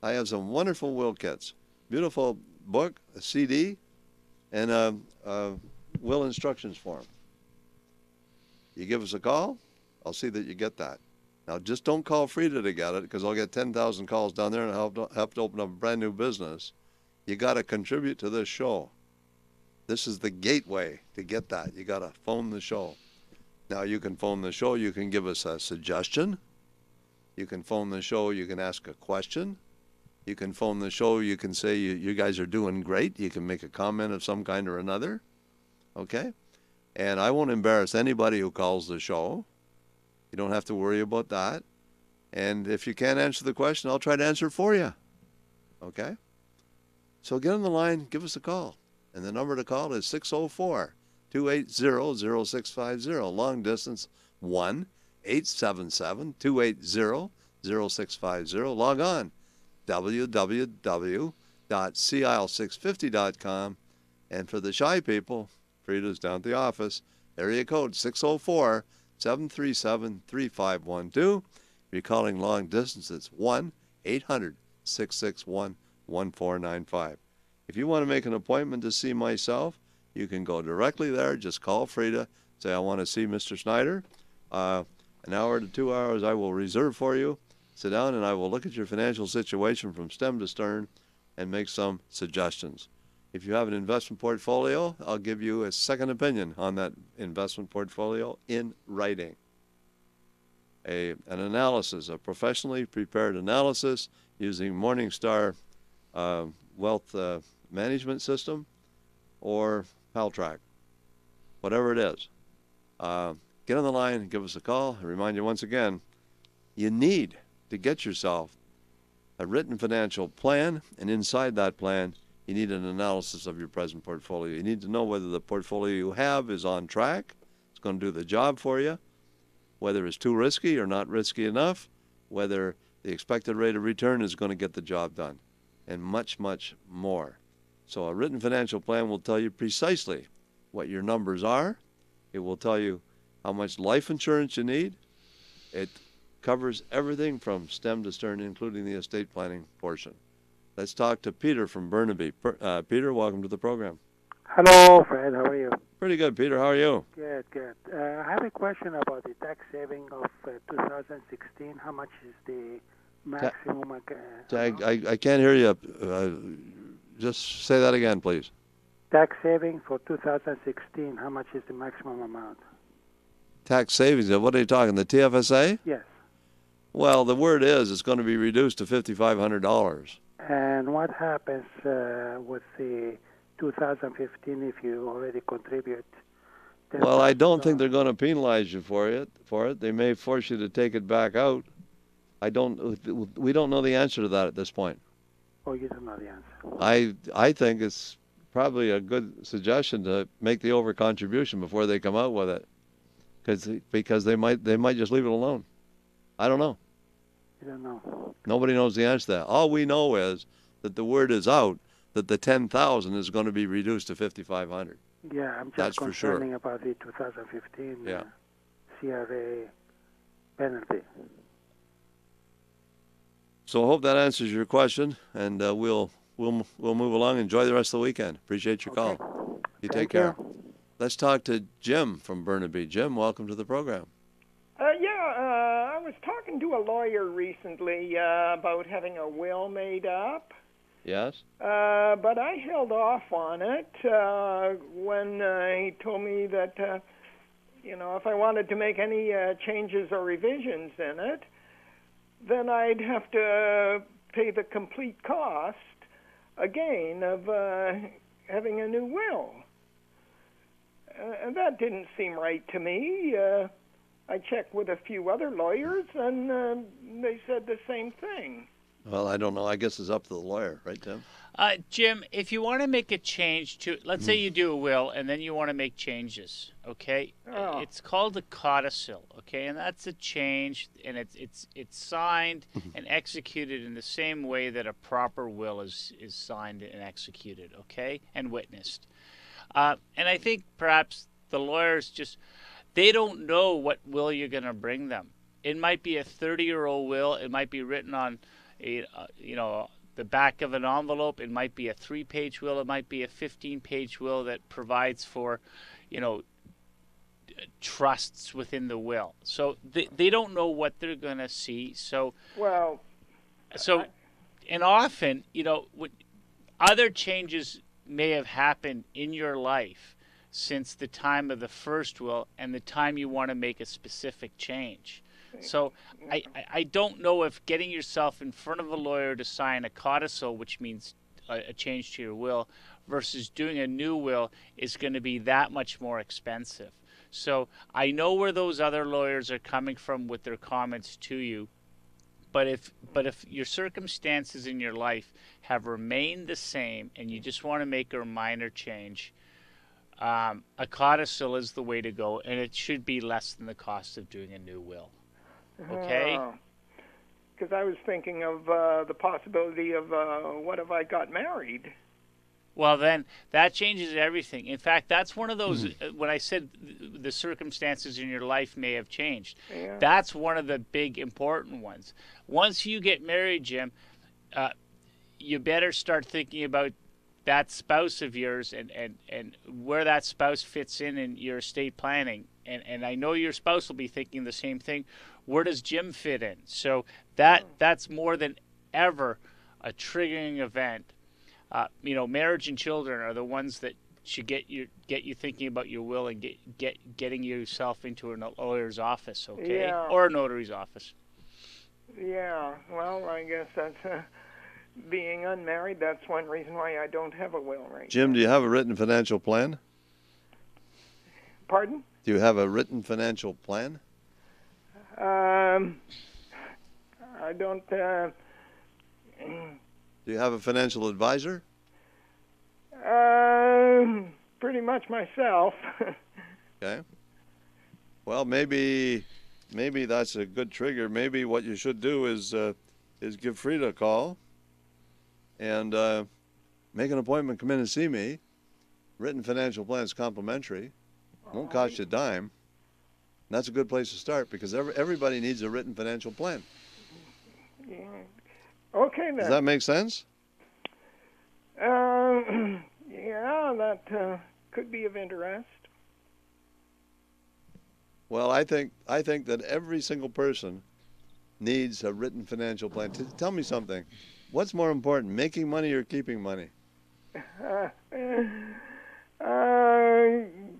I have some wonderful will kits. Beautiful book, a CD, and a will instructions form. You give us a call, I'll see that you get that. Now, just don't call Frida to get it, because I'll get 10,000 calls down there and I'll have to open up a brand new business. You got to contribute to this show. This is the gateway to get that. You got to phone the show. Now, you can phone the show. You can give us a suggestion. You can phone the show. You can ask a question. You can phone the show. You can say you guys are doing great. You can make a comment of some kind or another. Okay? And I won't embarrass anybody who calls the show. You don't have to worry about that. And if you can't answer the question, I'll try to answer it for you. Okay? So get on the line, give us a call. And the number to call is 604-280-0650. Long distance 1-877-280-0650. Log on www.sil650.com. And for the shy people, Frida's down at the office, area code 604-737-3512. If you're calling long distance, it's 1-800-661-1495. If you want to make an appointment to see myself, you can go directly there. Just call Frida. Say, I want to see Mr. Snyder. An hour to 2 hours I will reserve for you. Sit down and I will look at your financial situation from stem to stern and make some suggestions. If you have an investment portfolio, I'll give you a second opinion on that investment portfolio in writing. An analysis, a professionally prepared analysis using Morningstar wealth management system or PalTrack, whatever it is. Get on the line and give us a call. I remind you once again, you need to get yourself a written financial plan, and inside that plan, you need an analysis of your present portfolio. You need to know whether the portfolio you have is on track, it's going to do the job for you, whether it's too risky or not risky enough, whether the expected rate of return is going to get the job done. and much, much more. So a written financial plan will tell you precisely what your numbers are. It will tell you how much life insurance you need. It covers everything from stem to stern, including the estate planning portion. Let's talk to Peter from Burnaby. Peter, welcome to the program. Hello, Fred. How are you? Pretty good, Peter. How are you? Good, good. I have a question about the tax saving of 2016. How much is the maximum? I can't hear you. Just say that again, please. Tax saving for 2016. How much is the maximum amount? Tax savings. What are you talking? The TFSA? Yes. Well, the word is it's going to be reduced to $5,500. And what happens with the 2015 if you already contribute? Well, I don't think they're going to penalize you for it. They may force you to take it back out. We don't know the answer to that at this point. Oh, you don't know the answer. I think it's probably a good suggestion to make the over-contribution before they come out with it, because they might just leave it alone. I don't know. You don't know. Nobody knows the answer to that. All we know is that the word is out that the $10,000 is going to be reduced to $5,500. Yeah, I'm just That's for sure. concerning about the 2015 Yeah. CRA penalty. So I hope that answers your question, and we'll move along. Enjoy the rest of the weekend. Appreciate your call. You take care. Let's talk to Jim from Burnaby. Jim, welcome to the program. I was talking to a lawyer recently about having a will made up. Yes? But I held off on it when he told me that, if I wanted to make any changes or revisions in it, then I'd have to pay the complete cost again of having a new will. And that didn't seem right to me. I checked with a few other lawyers, and they said the same thing. Well, I don't know. I guess it's up to the lawyer, right, Tim? Jim, if you want to make a change to, let's say you do a will, and then you want to make changes, okay? Oh. It's called a codicil, okay? And that's a change, and it's signed and executed in the same way that a proper will is signed and executed, okay? And witnessed. And I think perhaps the lawyers they don't know what will you're going to bring them. It might be a 30-year-old will. It might be written on the back of an envelope. It might be a 3-page will. It might be a 15-page will that provides for, trusts within the will. So they don't know what they're going to see. And often, other changes may have happened in your life since the time of the first will and the time you want to make a specific change. So I don't know if getting yourself in front of a lawyer to sign a codicil, which means a change to your will, versus doing a new will is going to be that much more expensive. So I know where those other lawyers are coming from with their comments to you, but if your circumstances in your life have remained the same and you just want to make a minor change, a codicil is the way to go, and it should be less than the cost of doing a new will. Okay? Because I was thinking of the possibility of what if I got married? Well, then that changes everything. In fact, that's one of those, when I said the circumstances in your life may have changed, that's one of the big important ones. Once you get married, Jim, you better start thinking about that spouse of yours and where that spouse fits in your estate planning. And I know your spouse will be thinking the same thing. Where does Jim fit in? So that's more than ever a triggering event. Marriage and children are the ones that should get you thinking about your will and getting yourself into a lawyer's office, okay? Yeah. Or a notary's office. Yeah, well, I guess that's being unmarried. That's one reason why I don't have a will right Jim, now. do you have a written financial plan? Pardon? Do you have a written financial plan? I don't. Do you have a financial advisor? Pretty much myself. Okay. Well, maybe that's a good trigger. Maybe what you should do is give Frida a call and make an appointment, come in and see me. Written financial plan is complimentary. Won't cost you a dime. And that's a good place to start because everybody needs a written financial plan. Yeah. Okay, then. Does that make sense? Yeah, that could be of interest. Well, I think that every single person needs a written financial plan. Tell me something. What's more important, making money or keeping money?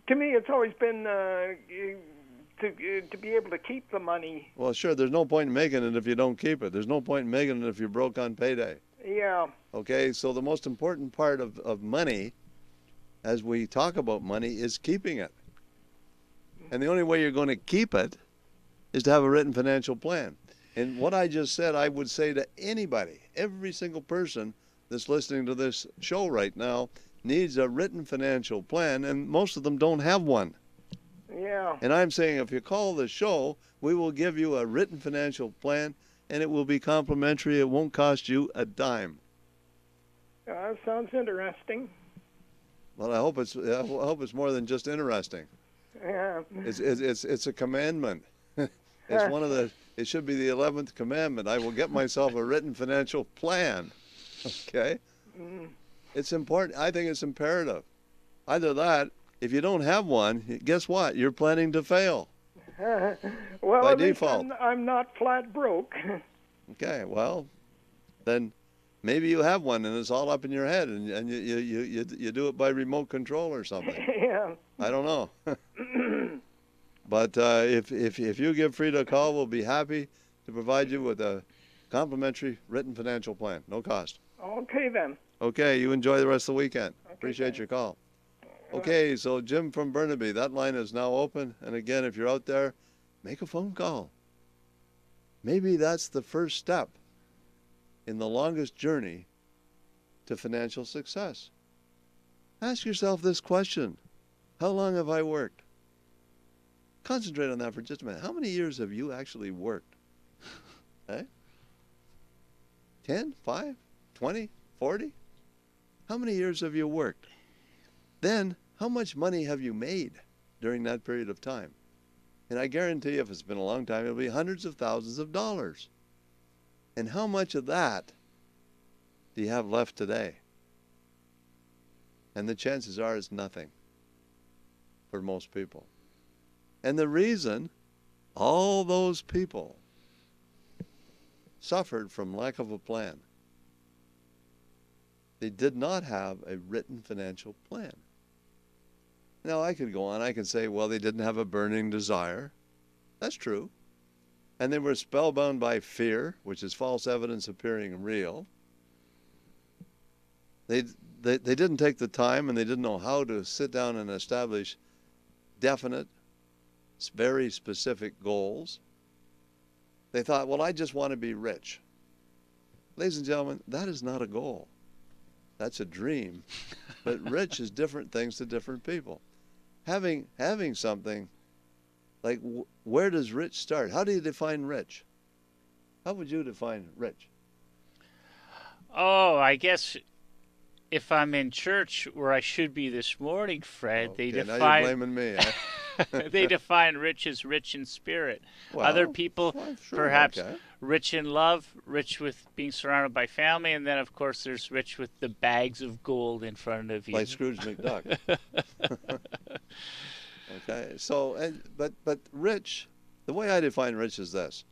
To me, it's always been to be able to keep the money. Well, sure. There's no point in making it if you don't keep it. There's no point in making it if you're broke on payday. Yeah. Okay, so the most important part of money, as we talk about money, is keeping it. And the only way you're going to keep it is to have a written financial plan. And what I just said, I would say to anybody, every single person that's listening to this show right now needs a written financial plan, and most of them don't have one. Yeah. And I'm saying if you call the show, we will give you a written financial plan, and it will be complimentary. It won't cost you a dime. Sounds interesting. Well, I hope it's more than just interesting. Yeah. It's a commandment. It's one of the. It should be the 11th commandment. I will get myself a written financial plan. Okay. It's important. I think it's imperative. Either that, if you don't have one, guess what? You're planning to fail. Well, by at least default. I'm not flat broke. Okay. Well, then maybe you have one and it's all up in your head, and you do it by remote control or something. Yeah. I don't know. But if you give Frida a call, we'll be happy to provide you with a complimentary written financial plan, no cost. Okay, then. Okay, you enjoy the rest of the weekend. Okay, Appreciate thanks. your call. Okay, so Jim from Burnaby, that line is now open. And again, if you're out there, make a phone call. Maybe that's the first step in the longest journey to financial success. Ask yourself this question: how long have I worked? Concentrate on that for just a minute. How many years have you actually worked? Eh? 10, 5, 20, 40? How many years have you worked? Then, how much money have you made during that period of time? And I guarantee you, if it's been a long time, it'll be hundreds of thousands of dollars. And how much of that do you have left today? And the chances are it's nothing for most people. And the reason all those people suffered from lack of a plan, they did not have a written financial plan. Now, I could go on. I could say, well, they didn't have a burning desire. That's true. And they were spellbound by fear, which is false evidence appearing real. They didn't take the time, and they didn't know how to sit down and establish definite, very specific goals. They thought, well, I just want to be rich. Ladies and gentlemen, that is not a goal. That's a dream. But rich is different things to different people. Having something, like where does rich start? How do you define rich? How would you define rich? Oh, I guess if I'm in church where I should be this morning, Fred, Okay, they define. now you're blaming me. Huh? They define rich as rich in spirit. Well, Other people, well, sure, perhaps okay. rich in love, rich with being surrounded by family, and then, of course, there's rich with the bags of gold in front of you. Like Scrooge McDuck. Okay, so, but rich, the way I define rich is this.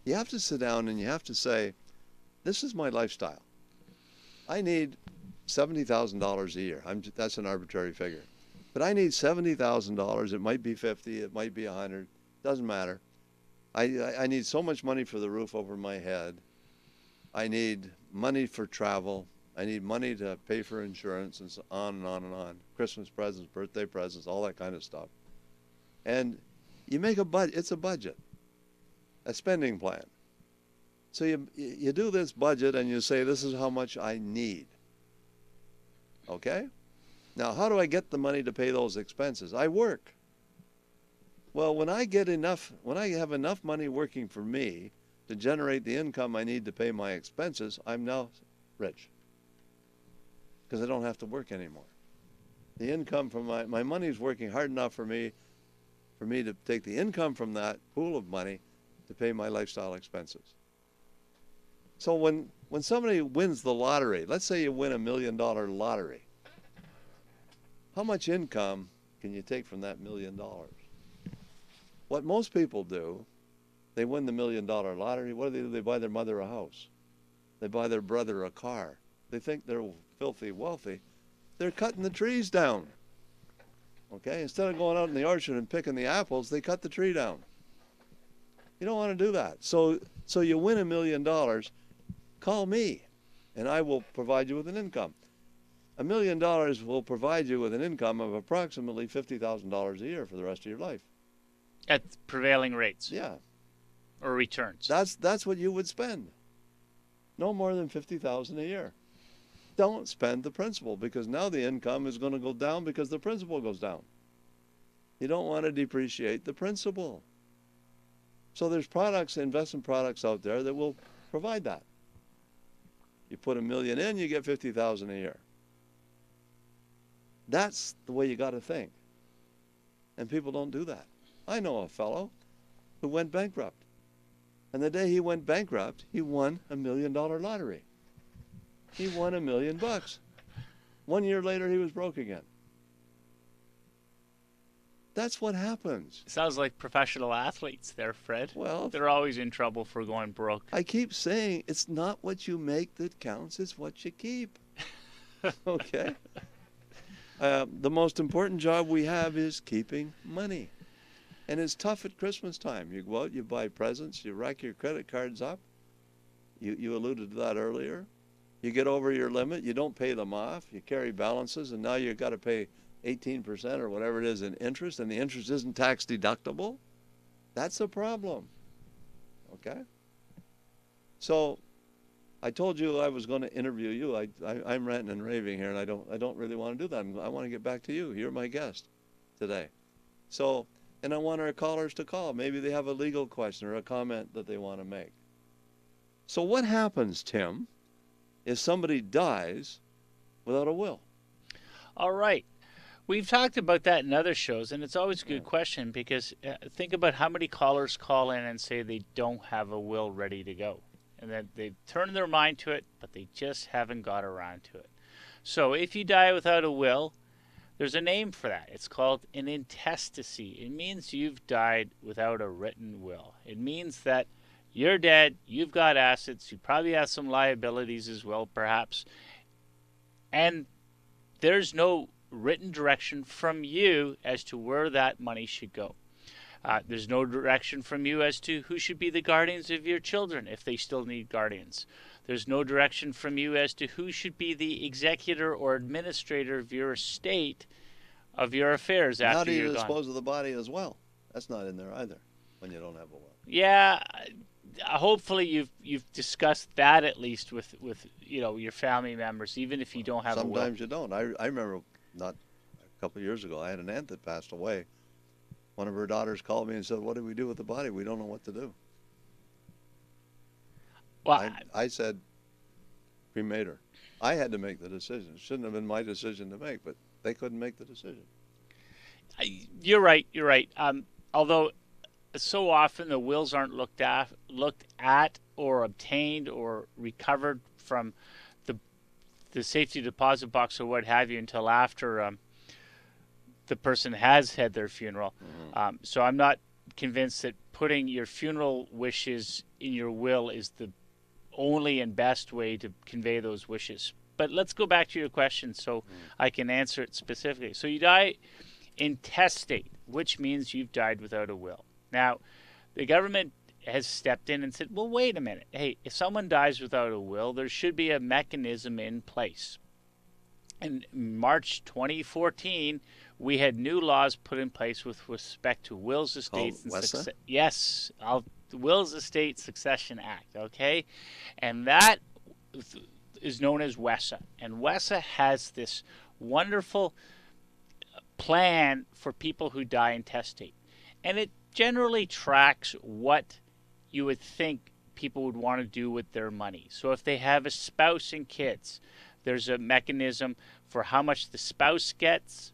You have to sit down and you have to say, this is my lifestyle. I need $70,000 a year. That's an arbitrary figure. But I need $70,000. It might be 50, it might be 100, doesn't matter. I need so much money for the roof over my head. I need money for travel. I need money to pay for insurance, and so on and on and on. Christmas presents, birthday presents, all that kind of stuff. And you make a budget. It's a budget, a spending plan. So you do this budget and you say, this is how much I need. Okay? Now, how do I get the money to pay those expenses? I work. Well, when I have enough money working for me to generate the income I need to pay my expenses, I'm now rich. because I don't have to work anymore. The income from my money's working hard enough for me to take the income from that pool of money to pay my lifestyle expenses. So when somebody wins the lottery, let's say you win $1 million lottery, how much income can you take from that $1 million? What most people do, they win the $1 million lottery, what do? They buy their mother a house. They buy their brother a car. They think they're filthy wealthy. They're cutting the trees down. Okay? Instead of going out in the orchard and picking the apples, they cut the tree down. You don't want to do that. So you win $1 million, call me, and I will provide you with an income. $1 million will provide you with an income of approximately $50,000 a year for the rest of your life. At prevailing rates. Yeah. Or returns. That's what you would spend. No more than $50,000 a year. Don't spend the principal, because now the income is going to go down because the principal goes down. You don't want to depreciate the principal. So there's products, investment products out there that will provide that. You put $1 million in, you get $50,000 a year. That's the way you got to think. And people don't do that. I know a fellow who went bankrupt. And the day he went bankrupt, he won $1 million lottery. He won $1 million. 1 year later, he was broke again. That's what happens. Sounds like professional athletes there, Fred. Well, they're always in trouble for going broke. I keep saying it's not what you make that counts, it's what you keep. Okay? The most important job we have is keeping money. And it's tough at Christmas time. You go out, you buy presents, you rack your credit cards up. You alluded to that earlier. You get over your limit, you don't pay them off, you carry balances, and now you've got to pay 18% or whatever it is in interest, and the interest isn't tax deductible. That's a problem. Okay? So I told you I was going to interview you. I'm ranting and raving here, and I don't really want to do that. I want to get back to you. You're my guest today. So, and I want our callers to call. Maybe they have a legal question or a comment that they want to make. So what happens, Tim, if somebody dies without a will? All right. We've talked about that in other shows, and it's always a good question, because think about how many callers call in and say they don't have a will ready to go, and that they've turned their mind to it, but they just haven't got around to it. So if you die without a will, there's a name for that. It's called an intestacy. It means you've died without a written will. It means that you're dead, you've got assets, you probably have some liabilities as well, perhaps, and there's no written direction from you as to where that money should go. There's no direction from you as to who should be the guardians of your children if they still need guardians. There's no direction from you as to who should be the executor or administrator of your estate, of your affairs after you're gone. How do you dispose of the body as well? That's not in there either when you don't have a will. Yeah, hopefully you've discussed that at least with your family members, even if you don't have a will. Sometimes you don't. I remember not a couple of years ago, I had an aunt that passed away. One of her daughters called me and said, "What do we do with the body? We don't know what to do." Well, I said, cremate her. I had to make the decision. It shouldn't have been my decision to make, but they couldn't make the decision. You're right. Although so often the wills aren't looked at or obtained or recovered from the safety deposit box or what have you until after the person has had their funeral. Mm-hmm. So I'm not convinced that putting your funeral wishes in your will is the only and best way to convey those wishes. But let's go back to your question so I can answer it specifically. So you die intestate, which means you've died without a will. Now, the government has stepped in and said, well, wait a minute. Hey, if someone dies without a will, there should be a mechanism in place. In March 2014, we had new laws put in place with respect to wills, estates, and succession. Yes, the Wills, Estate, Succession Act, okay? And that is known as WESA. And WESA has this wonderful plan for people who die intestate. And it generally tracks what you would think people would want to do with their money. So if they have a spouse and kids, there's a mechanism for how much the spouse gets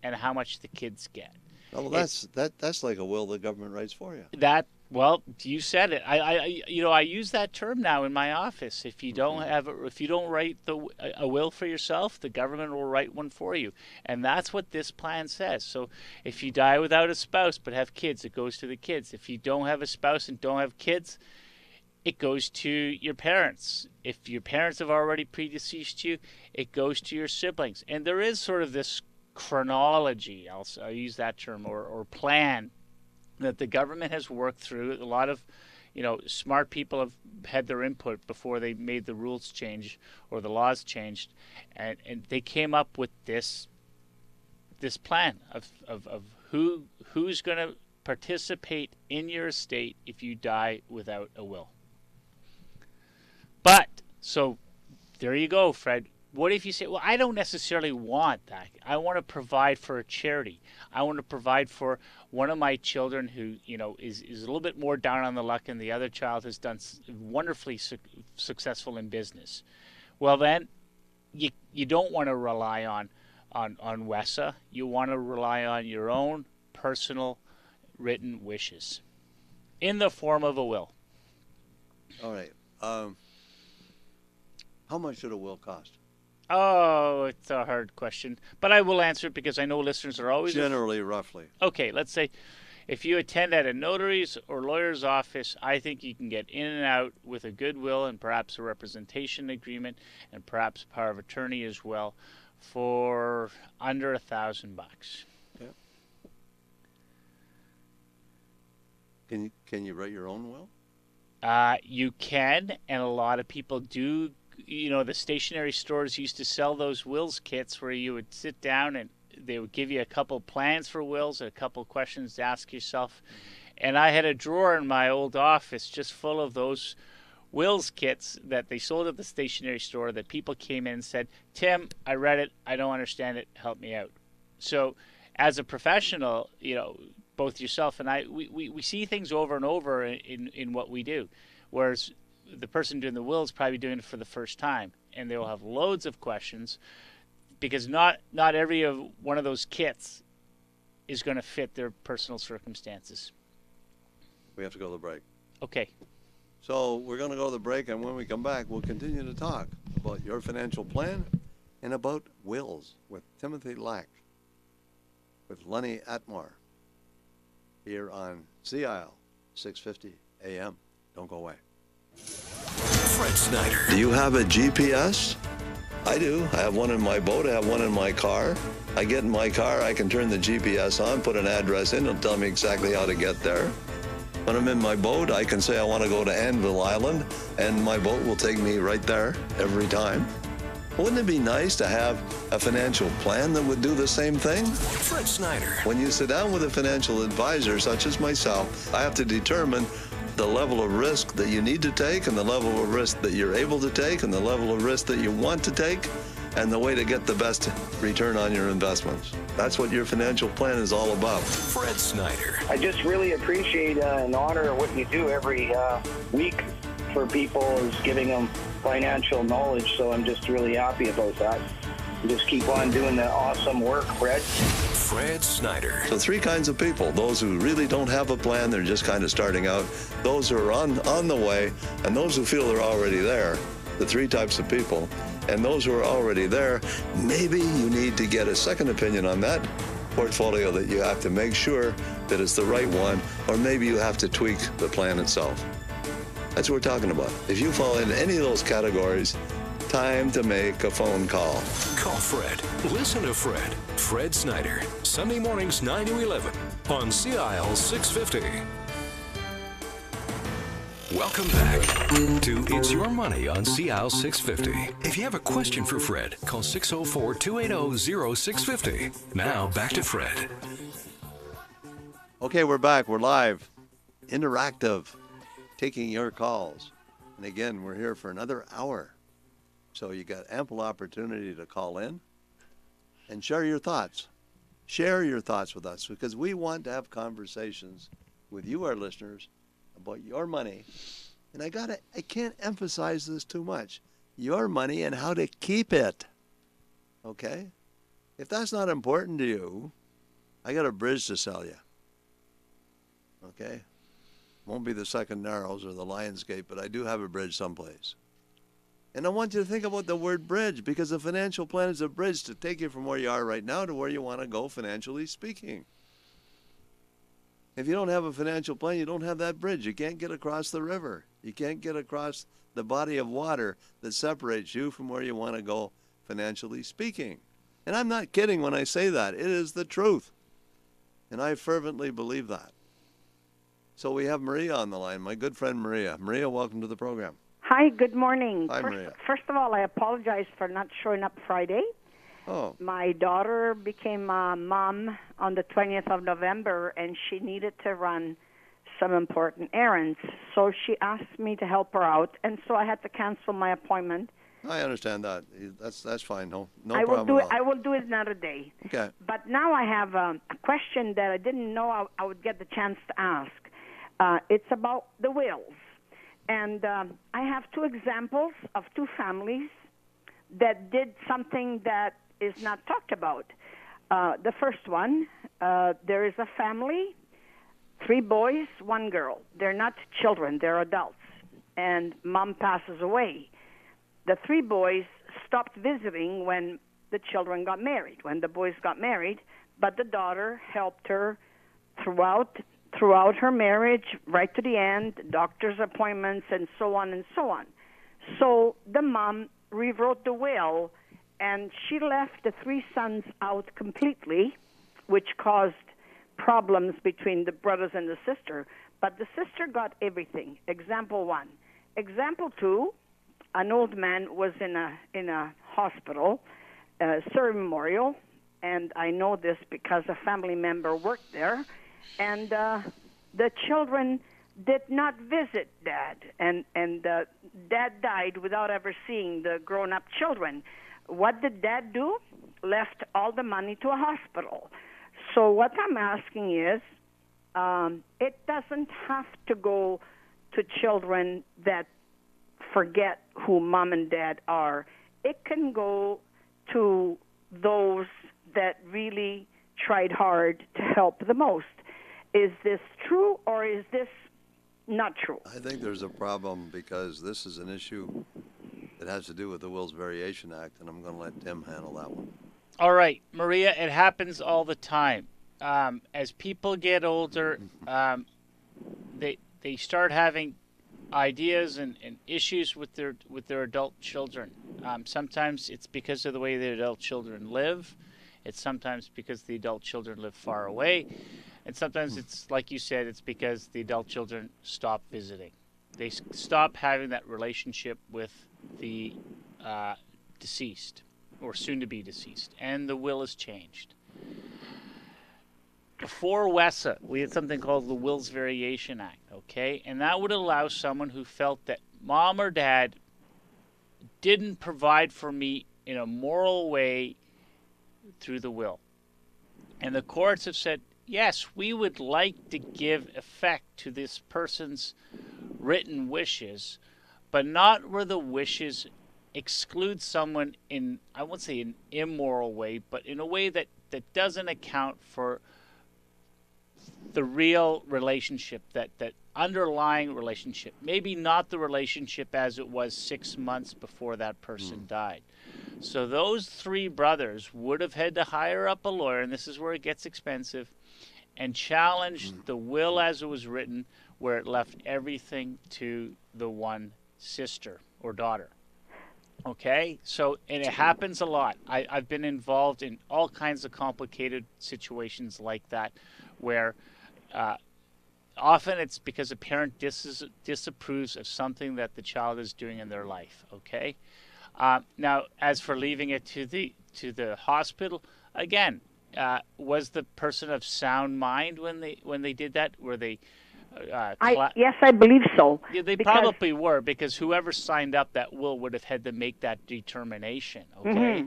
and how much the kids get. Oh, well, that's like a will the government writes for you. Well, you said it. I use that term now in my office. If you don't write a will for yourself, the government will write one for you, and that's what this plan says. So, if you die without a spouse but have kids, it goes to the kids. If you don't have a spouse and don't have kids, it goes to your parents. If your parents have already predeceased you, it goes to your siblings. And there is sort of this chronology, I'll use that term, or plan that the government has worked through. A lot of, smart people have had their input before they made the rules change or the laws changed, and they came up with this plan of who's going to participate in your estate if you die without a will. But so there you go, Fred. What if you say, well, I don't necessarily want that. I want to provide for a charity. I want to provide for one of my children who, is a little bit more down on the luck, and the other child has done wonderfully successful in business. Well, then you don't want to rely on WESA. You want to rely on your own personal written wishes in the form of a will. All right. How much should a will cost? Oh, it's a hard question, but I will answer it because I know listeners are always... Generally, roughly. Okay, let's say if you attend at a notary's or lawyer's office, I think you can get in and out with a good will and perhaps a representation agreement and perhaps power of attorney as well for under $1,000. Yeah. Can you write your own will? You can, and a lot of people do. The stationery stores used to sell those wills kits where you would sit down and they would give you a couple plans for wills and a couple questions to ask yourself. And I had a drawer in my old office just full of those wills kits that they sold at the stationery store that people came in and said, Tim, I read it. I don't understand it. Help me out. So as a professional, both yourself and I, we see things over and over in what we do. Whereas the person doing the will is probably doing it for the first time, and they will have loads of questions because not every one of those kits is going to fit their personal circumstances. We have to go to the break. Okay. So we're going to go to the break, and when we come back, we'll continue to talk about your financial plan and about wills with Timothy Lack, with Lenny Atmore, here on CIL 650 AM. Don't go away. Fred Snyder. Do you have a GPS? I do. I have one in my boat. I have one in my car. I get in my car, I can turn the GPS on, put an address in, it'll tell me exactly how to get there. When I'm in my boat, I can say I want to go to Anvil Island, and my boat will take me right there every time. Wouldn't it be nice to have a financial plan that would do the same thing? Fred Snyder. When you sit down with a financial advisor such as myself, I have to determine the level of risk that you need to take and the level of risk that you're able to take and the level of risk that you want to take and the way to get the best return on your investments. That's what your financial plan is all about. Fred Snyder. I just really appreciate and honor what you do every week for people, is giving them financial knowledge, so I'm just really happy about that. Just keep on doing the awesome work, Fred. Fred Snyder. So three kinds of people: those who really don't have a plan, they're just kind of starting out, those who are on the way, and those who feel they're already there. The three types of people. And those who are already there, maybe you need to get a second opinion on that portfolio, that you have to make sure that it's the right one, or maybe you have to tweak the plan itself. That's what we're talking about. If you fall into any of those categories, time to make a phone call. Call Fred. Listen to Fred. Fred Snyder. Sunday mornings 9 to 11 on CIL 650. Welcome back to It's Your Money on CIL 650. If you have a question for Fred, call 604-280-0650. Now back to Fred. Okay, we're back. We're live, interactive, taking your calls. And again, we're here for another hour. So you got ample opportunity to call in and share your thoughts. Share your thoughts with us, because we want to have conversations with you, our listeners, about your money. And I can't emphasize this too much. your money and how to keep it. Okay? If that's not important to you, I got a bridge to sell you. Okay? Won't be the Second Narrows or the Lions Gate, but I do have a bridge someplace. And I want you to think about the word bridge, because a financial plan is a bridge to take you from where you are right now to where you want to go, financially speaking. If you don't have a financial plan, you don't have that bridge. You can't get across the river. You can't get across the body of water that separates you from where you want to go, financially speaking. And I'm not kidding when I say that. It is the truth. And I fervently believe that. So we have Maria on the line, my good friend Maria. Maria, welcome to the program. Hi, good morning. Hi, Maria. First of all, I apologize for not showing up Friday. Oh. My daughter became a mom on the 20th of November, and she needed to run some important errands. So she asked me to help her out, and so I had to cancel my appointment. I understand that. That's fine. No I will problem at all. I will do it another day. Okay. But now I have a question that I didn't know I would get the chance to ask. It's about the wills. And I have two examples of two families that did something that is not talked about. The first one, there is a family, 3 boys, 1 girl. They're not children, they're adults. And mom passes away. The 3 boys stopped visiting when the children got married, when the boys got married, but the daughter helped her throughout her marriage, right to the end, doctor's appointments, and so on and so on. So the mom rewrote the will, and she left the 3 sons out completely, which caused problems between the brothers and the sister. But the sister got everything. Example 1. Example 2, an old man was in a hospital, Surrey Memorial, and I know this because a family member worked there. And the children did not visit Dad, and Dad died without ever seeing the grown-up children. What did Dad do? Left all the money to a hospital. So what I'm asking is, it doesn't have to go to children that forget who Mom and Dad are. It can go to those that really tried hard to help the most. Is this true, or is this not true? I think there's a problem, because this is an issue that has to do with the Wills Variation Act, and I'm going to let Tim handle that one. All right, Maria, it happens all the time. As people get older, they start having ideas and issues with their adult children. Sometimes it's because of the way the adult children live. It's sometimes because the adult children live far away. And sometimes it's, like you said, it's because the adult children stop visiting. They stop having that relationship with the deceased, or soon-to-be deceased, and the will is changed. Before WESA, we had something called the Wills Variation Act, okay? And that would allow someone who felt that Mom or Dad didn't provide for me in a moral way through the will. And the courts have said, yes, we would like to give effect to this person's written wishes, but not where the wishes exclude someone in, I won't say an immoral way, but in a way that doesn't account for the real relationship, that underlying relationship. Maybe not the relationship as it was 6 months before that person died. So those 3 brothers would have had to hire up a lawyer, and this is where it gets expensive, and challenge the will as it was written, where it left everything to the one sister or daughter. Okay? So, and it happens a lot. I've been involved in all kinds of complicated situations like that, where often it's because a parent disapproves of something that the child is doing in their life. Okay? Now, as for leaving it to the hospital, again, was the person of sound mind when they did that? Were they? Yes, I believe so. Yeah, they probably were, because whoever signed up that will would have had to make that determination. Okay.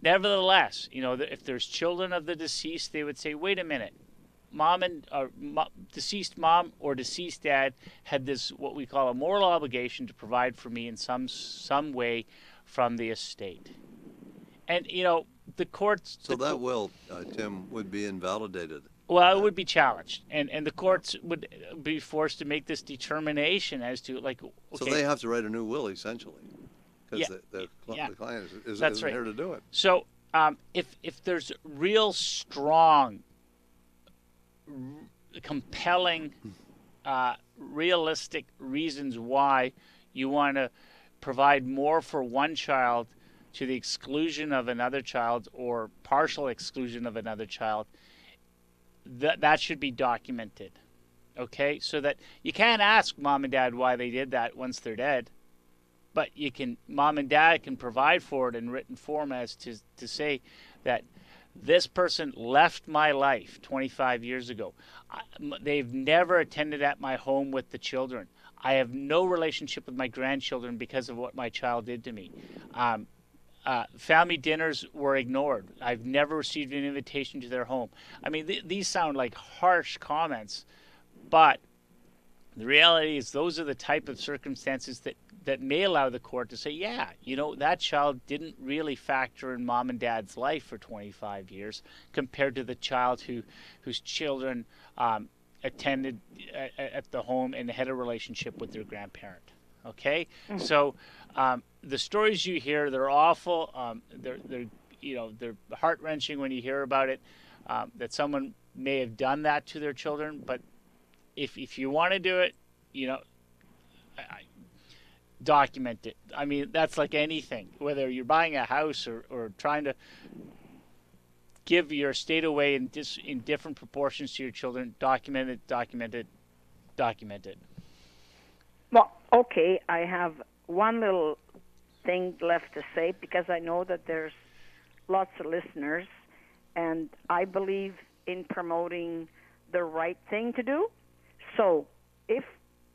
Nevertheless, if there's children of the deceased, they would say, "Wait a minute, deceased mom or deceased dad had this what we call a moral obligation to provide for me in some way from the estate. And the courts. So that will, Tim, would be invalidated. Well, it would be challenged, and the courts would be forced to make this determination as to okay. So they have to write a new will essentially, because the client isn't right. here to do it. So if there's real strong, compelling, realistic reasons why you want to provide more for one child to the exclusion of another child or partial exclusion of another child, that should be documented, okay? So that you can't ask mom and dad why they did that once they're dead, but mom and dad can provide for it in written form as to say that this person left my life 25 years ago. They've never attended at my home with the children. I have no relationship with my grandchildren because of what my child did to me. Family dinners were ignored. I've never received an invitation to their home. I mean, these sound like harsh comments, but the reality is those are the type of circumstances that may allow the court to say, yeah, that child didn't really factor in mom and dad's life for 25 years compared to the child whose children attended at the home and had a relationship with their grandparent. Okay? Mm-hmm. So the stories you hear, they're awful. They're heart-wrenching when you hear about it, that someone may have done that to their children. But if you want to do it, document it. I mean, that's like anything. Whether you're buying a house or trying to give your estate away in different proportions to your children, document it. Well, okay, I have one little thing left to say because I know that there's lots of listeners, and I believe in promoting the right thing to do. So if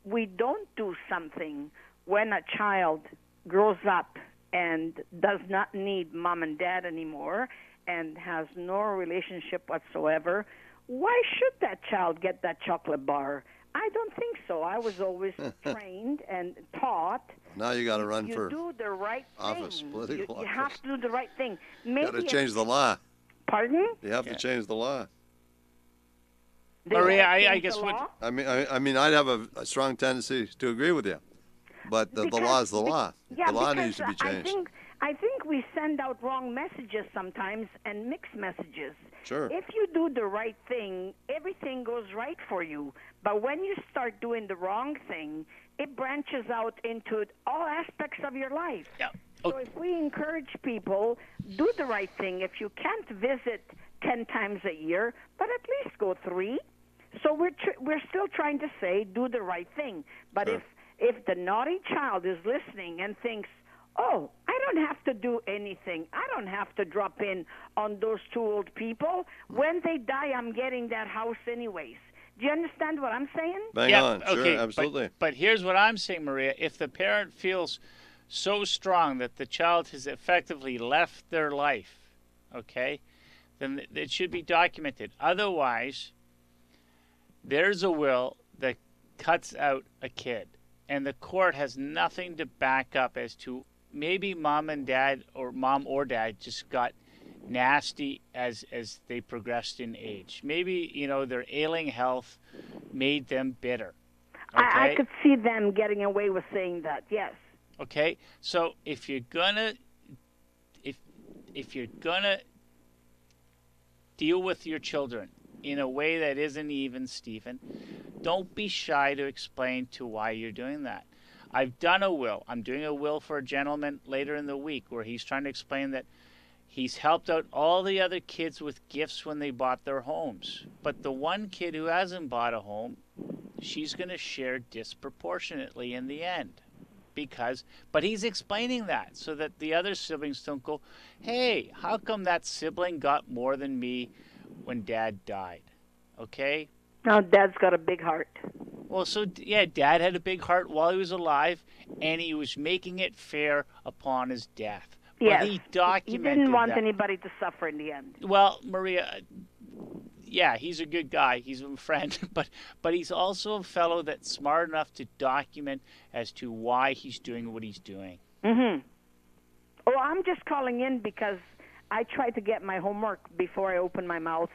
we don't do something when a child grows up and does not need mom and dad anymore and has no relationship whatsoever, why should that child get that chocolate bar? I don't think so. I was always trained and taught. Now you got to run you for do the right office, thing. political You office. have to do the right thing. You got to change the law. Pardon? You have to change the law. Maria, I guess what? I mean, I'd have a strong tendency to agree with you, but the law is the law. Yeah, the law needs to be changed. I think we send out wrong messages sometimes and mixed messages. Sure. If you do the right thing, everything goes right for you. But when you start doing the wrong thing, it branches out into all aspects of your life. Yeah. So if we encourage people, do the right thing. If you can't visit 10 times a year, but at least go 3. So we're still trying to say do the right thing. But Sure. if the naughty child is listening and thinks, oh, I don't have to do anything. I don't have to drop in on those 2 old people. When they die, I'm getting that house anyways. Do you understand what I'm saying? Bang on. Sure, okay, absolutely. But here's what I'm saying, Maria. If the parent feels so strong that the child has effectively left their life, okay, then it should be documented. Otherwise, there's a will that cuts out a kid, and the court has nothing to back up as to maybe mom and dad or mom or dad just got nasty as they progressed in age. Maybe, their ailing health made them bitter. Okay? I could see them getting away with saying that, yes. Okay? So if you're gonna deal with your children in a way that isn't even Stephen, don't be shy to explain to why you're doing that. I've done a will. I'm doing a will for a gentleman later in the week where he's trying to explain that he's helped out all the other kids with gifts when they bought their homes. But the one kid who hasn't bought a home, she's going to share disproportionately in the end. But he's explaining that so that the other siblings don't go, hey, how come that sibling got more than me when Dad died? Okay? Now, Dad's got a big heart. Well, so, yeah, Dad had a big heart while he was alive, and he was making it fair upon his death. But yes. he documented He didn't want that. anybody to suffer in the end. Well, Maria, he's a good guy. He's a friend, but he's also a fellow that's smart enough to document as to why he's doing what he's doing. Mm-hmm. Oh, I'm just calling in because I try to get my homework before I open my mouth.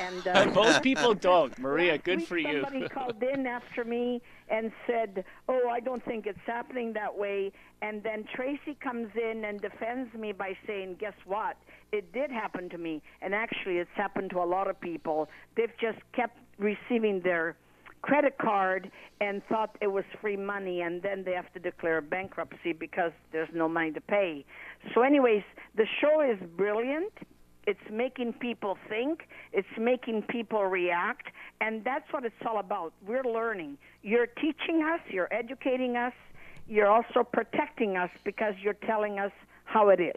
And most people don't. Maria, last good week for you. Somebody called in after me and said, "Oh, I don't think it's happening that way." And then Tracy comes in and defends me by saying, "Guess what? It did happen to me, and actually, it's happened to a lot of people. They've just kept receiving their credit card and thought it was free money, and then they have to declare bankruptcy because there's no money to pay." So anyways, the show is brilliant. It's making people think. It's making people react. And that's what it's all about. We're learning. You're teaching us. You're educating us. You're also protecting us because you're telling us how it is.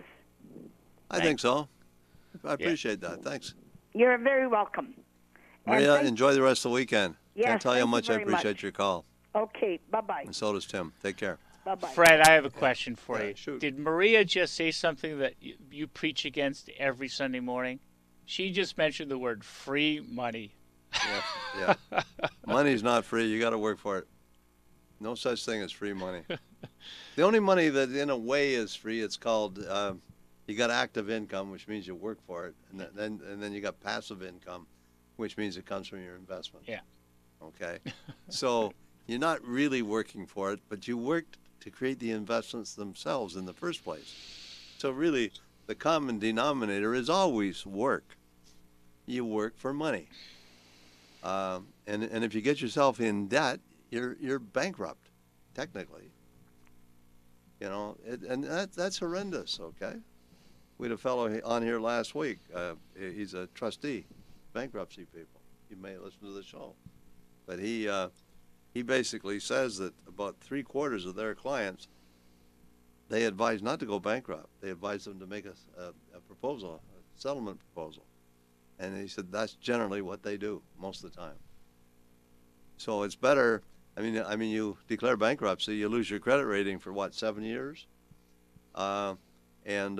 I think so. I appreciate that. Thanks. You're very welcome. Maria, enjoy the rest of the weekend. Yes, Can't tell you how thank much you I very appreciate much. your call. Okay, bye-bye. And so does Tim. Take care. Bye-bye. Fred, I have a question for Yeah, you. shoot. Did Maria just say something that you preach against every Sunday morning? She just mentioned the word free money. Yeah. Money's not free. You got to work for it. No such thing as free money. The only money that in a way is free, it's called, you got active income, which means you work for it. And then you got passive income, which means it comes from your investment. Yeah. Okay. So you're not really working for it, but you worked to create the investments themselves in the first place. So really, the common denominator is always work. You work for money. And if you get yourself in debt, you're bankrupt, technically. You know, and that's horrendous, okay? We had a fellow on here last week. He's a trustee, bankruptcy people. You may listen to the show. But he basically says that about 3/4 of their clients, they advise not to go bankrupt. They advise them to make a proposal, a settlement proposal. And he said that's generally what they do most of the time. So it's better. I mean, you declare bankruptcy, you lose your credit rating for what, 7 years, and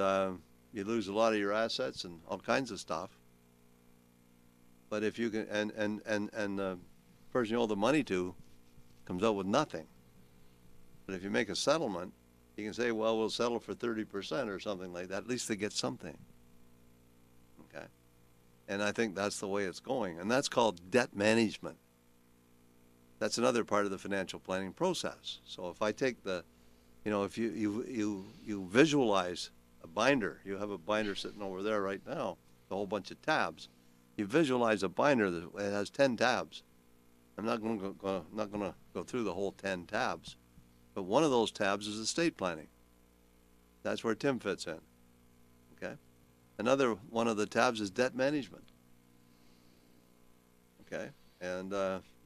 you lose a lot of your assets and all kinds of stuff. But if you can, and the person you owe the money to comes out with nothing. But if you make a settlement, you can say, well, we'll settle for 30% or something like that. At least they get something. Okay. And I think that's the way it's going. And that's called debt management. That's another part of the financial planning process. So if I take if you visualize a binder, you have a binder sitting over there right now, a whole bunch of tabs. You visualize a binder that has 10 tabs. I'm not going to go through the whole 10 tabs, but one of those tabs is estate planning. That's where Tim fits in. Okay. Another one of the tabs is debt management. Okay, and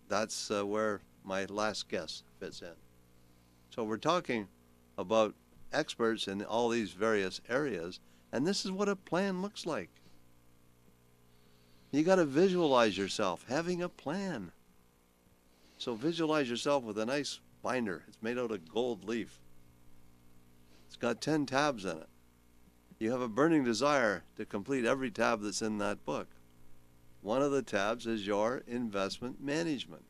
that's where my last guest fits in. So we're talking about experts in all these various areas, and this is what a plan looks like. You got to visualize yourself having a plan. So visualize yourself with a nice binder. It's made out of gold leaf. It's got 10 tabs in it. You have a burning desire to complete every tab that's in that book. One of the tabs is your investment management.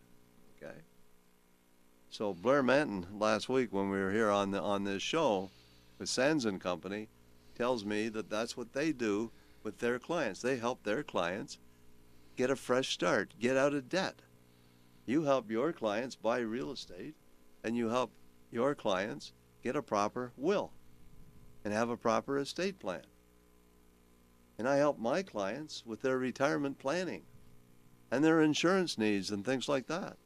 Okay. So Blair Manton last week when we were here on this show with Sands and Company tells me that that's what they do with their clients. They help their clients get a fresh start, get out of debt. You help your clients buy real estate, and you help your clients get a proper will and have a proper estate plan. And I help my clients with their retirement planning and their insurance needs and things like that.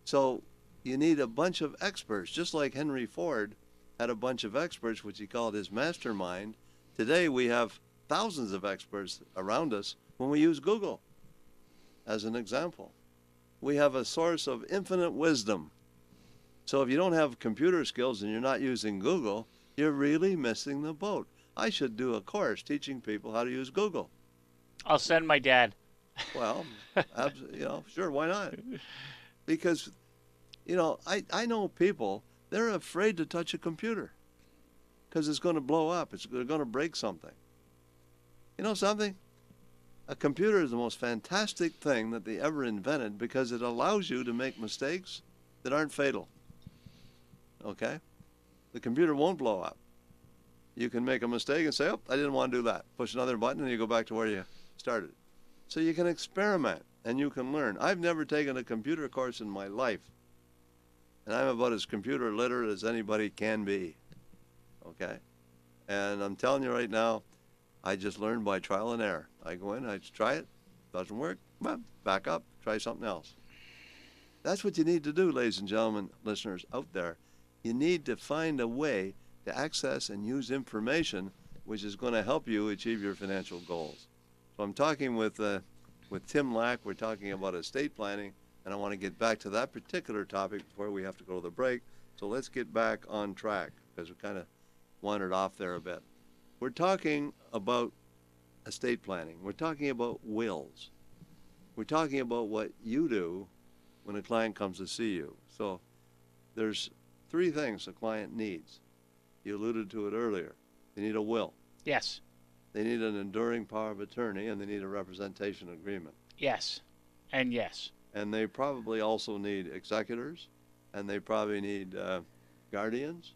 So you need a bunch of experts, just like Henry Ford had a bunch of experts, which he called his mastermind. Today we have thousands of experts around us when we use Google as an example. We have a source of infinite wisdom. So if you don't have computer skills and you're not using Google, you're really missing the boat. I should do a course teaching people how to use Google. I'll send my dad. Well, sure, why not? Because, I know people, they're afraid to touch a computer because it's going to blow up. They're going to break something. You know something? A computer is the most fantastic thing that they ever invented because it allows you to make mistakes that aren't fatal. Okay? The computer won't blow up. You can make a mistake and say, oh, I didn't want to do that. Push another button and you go back to where you started. So you can experiment and you can learn. I've never taken a computer course in my life. And I'm about as computer literate as anybody can be. Okay? And I'm telling you right now, I just learned by trial and error. I go in, I try it, doesn't work, well, back up, try something else. That's what you need to do, ladies and gentlemen, listeners out there. You need to find a way to access and use information which is going to help you achieve your financial goals. So I'm talking with TimLack. We're talking about estate planning, and I want to get back to that particular topic before we have to go to the break. So let's get back on track because we kind of wandered off there a bit. We're talking about estate planning. We're talking about wills. We're talking about what you do when a client comes to see you. So there's 3 things a client needs. You alluded to it earlier. They need a will. Yes. They need an enduring power of attorney, and they need a representation agreement. Yes. And yes. And they probably also need executors, and they probably need guardians,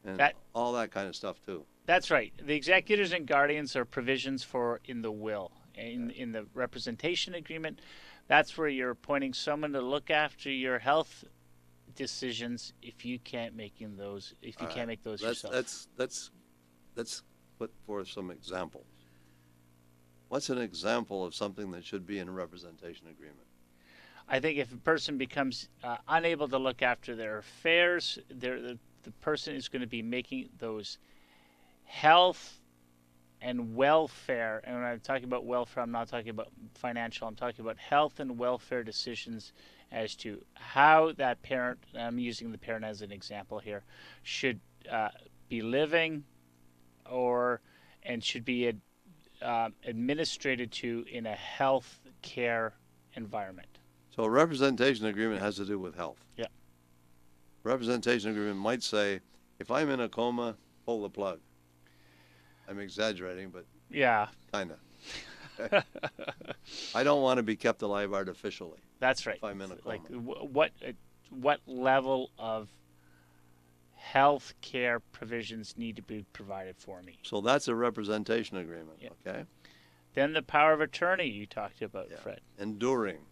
and all that kind of stuff too. That's right. The executors and guardians are provisions for in the will. In the representation agreement, that's where you're appointing someone to look after your health decisions if you can't make those yourself. Let's put forth some examples. What's an example of something that should be in a representation agreement? I think if a person becomes unable to look after their affairs, the person is going to be making those health and welfare, and when I'm talking about welfare, I'm not talking about financial, I'm talking about health and welfare decisions as to how that parent, I'm using the parent as an example here, should be living and should be administrated to in a health care environment. So a representation agreement has to do with health. Yeah. Representation agreement might say, if I'm in a coma, pull the plug. I'm exaggerating, but yeah, kind of. I don't want to be kept alive artificially. That's right. If I'm in a coma. Like what level of health care provisions need to be provided for me? So that's a representation agreement, yeah. Okay? Then the power of attorney you talked about, yeah. Fred. Enduring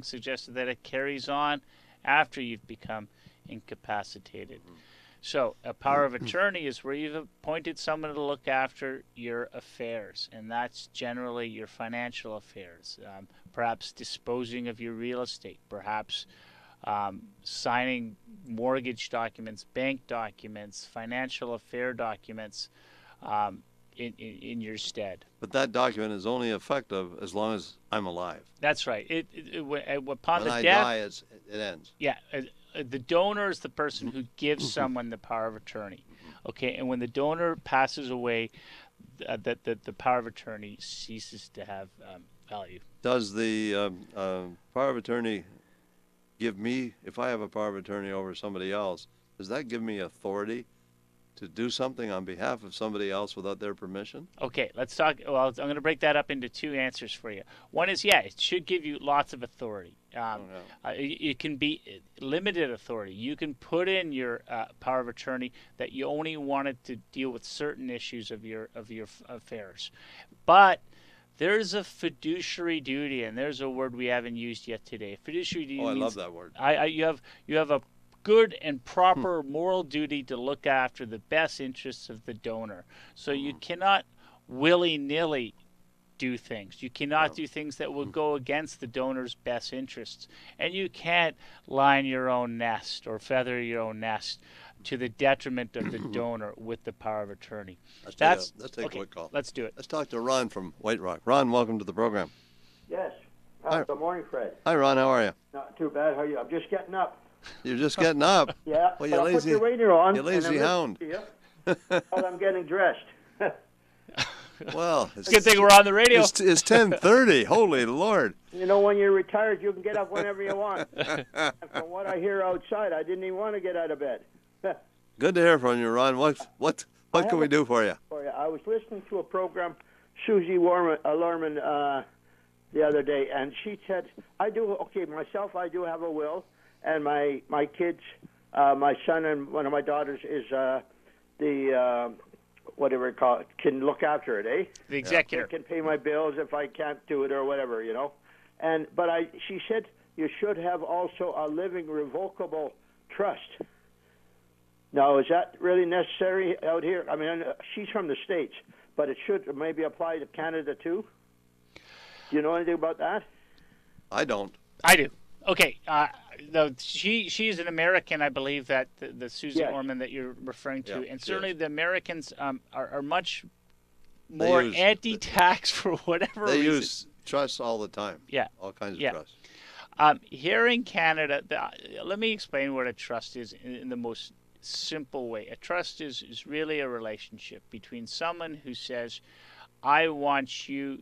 suggested that it carries on after you've become incapacitated. Mm-hmm. So a power of attorney is where you've appointed someone to look after your affairs, and that's generally your financial affairs, perhaps disposing of your real estate, perhaps signing mortgage documents, bank documents, financial affair documents in your stead. But that document is only effective as long as I'm alive. That's right. Upon when the I death, die, it ends. Yeah. The donor is the person who gives someone the power of attorney. Okay, and when the donor passes away, the power of attorney ceases to have value. Does the power of attorney give me, if I have a power of attorney over somebody else, does that give me authority to do something on behalf of somebody else without their permission? Okay, let's talk. Well, I'm going to break that up into 2 answers for you. One is, yeah, it should give you lots of authority. It can be limited authority. You can put in your power of attorney that you only wanted to deal with certain issues of your affairs. But there's a fiduciary duty, and there's a word we haven't used yet today. Fiduciary duty. Oh, I love that word. You have a good and proper moral duty to look after the best interests of the donor. So you cannot willy-nilly do things. You cannot do things that will go against the donor's best interests. And you can't line your own nest or feather your own nest to the detriment of the donor with the power of attorney. Let's take a quick call. Let's do it. Let's talk to Ron from White Rock. Ron, welcome to the program. Yes. Hi. Good morning, Fred. Hi, Ron. How are you? Not too bad. How are you? I'm just getting up. You're just getting up? Yeah. Well, you lazy, put your radio on. you lazy hound. While I'm getting dressed. Well, it's a good thing we're on the radio. It's 10:30. Holy Lord. You know, when you're retired, you can get up whenever you want. And from what I hear outside, I didn't even want to get out of bed. Good to hear from you, Ron. What can we do for you? I was listening to a program Susie Lorman the other day, and she said, I do have a will, and my kids, my son and one of my daughters is the whatever you call it, can look after it, eh? The executor. They can pay my bills if I can't do it or whatever, you know. But she said you should have also a living revocable trust. Now, is that really necessary out here? I mean, she's from the States, but it should maybe apply to Canada too. Do you know anything about that? I don't. I do. Okay. She's an American, I believe, that the Susie Orman that you're referring to, and certainly the Americans are much more anti-tax for whatever reason. They use trusts all the time. Yeah. All kinds of trusts. Here in Canada, let me explain what a trust is in the most simple way. A trust is really a relationship between someone who says, I want you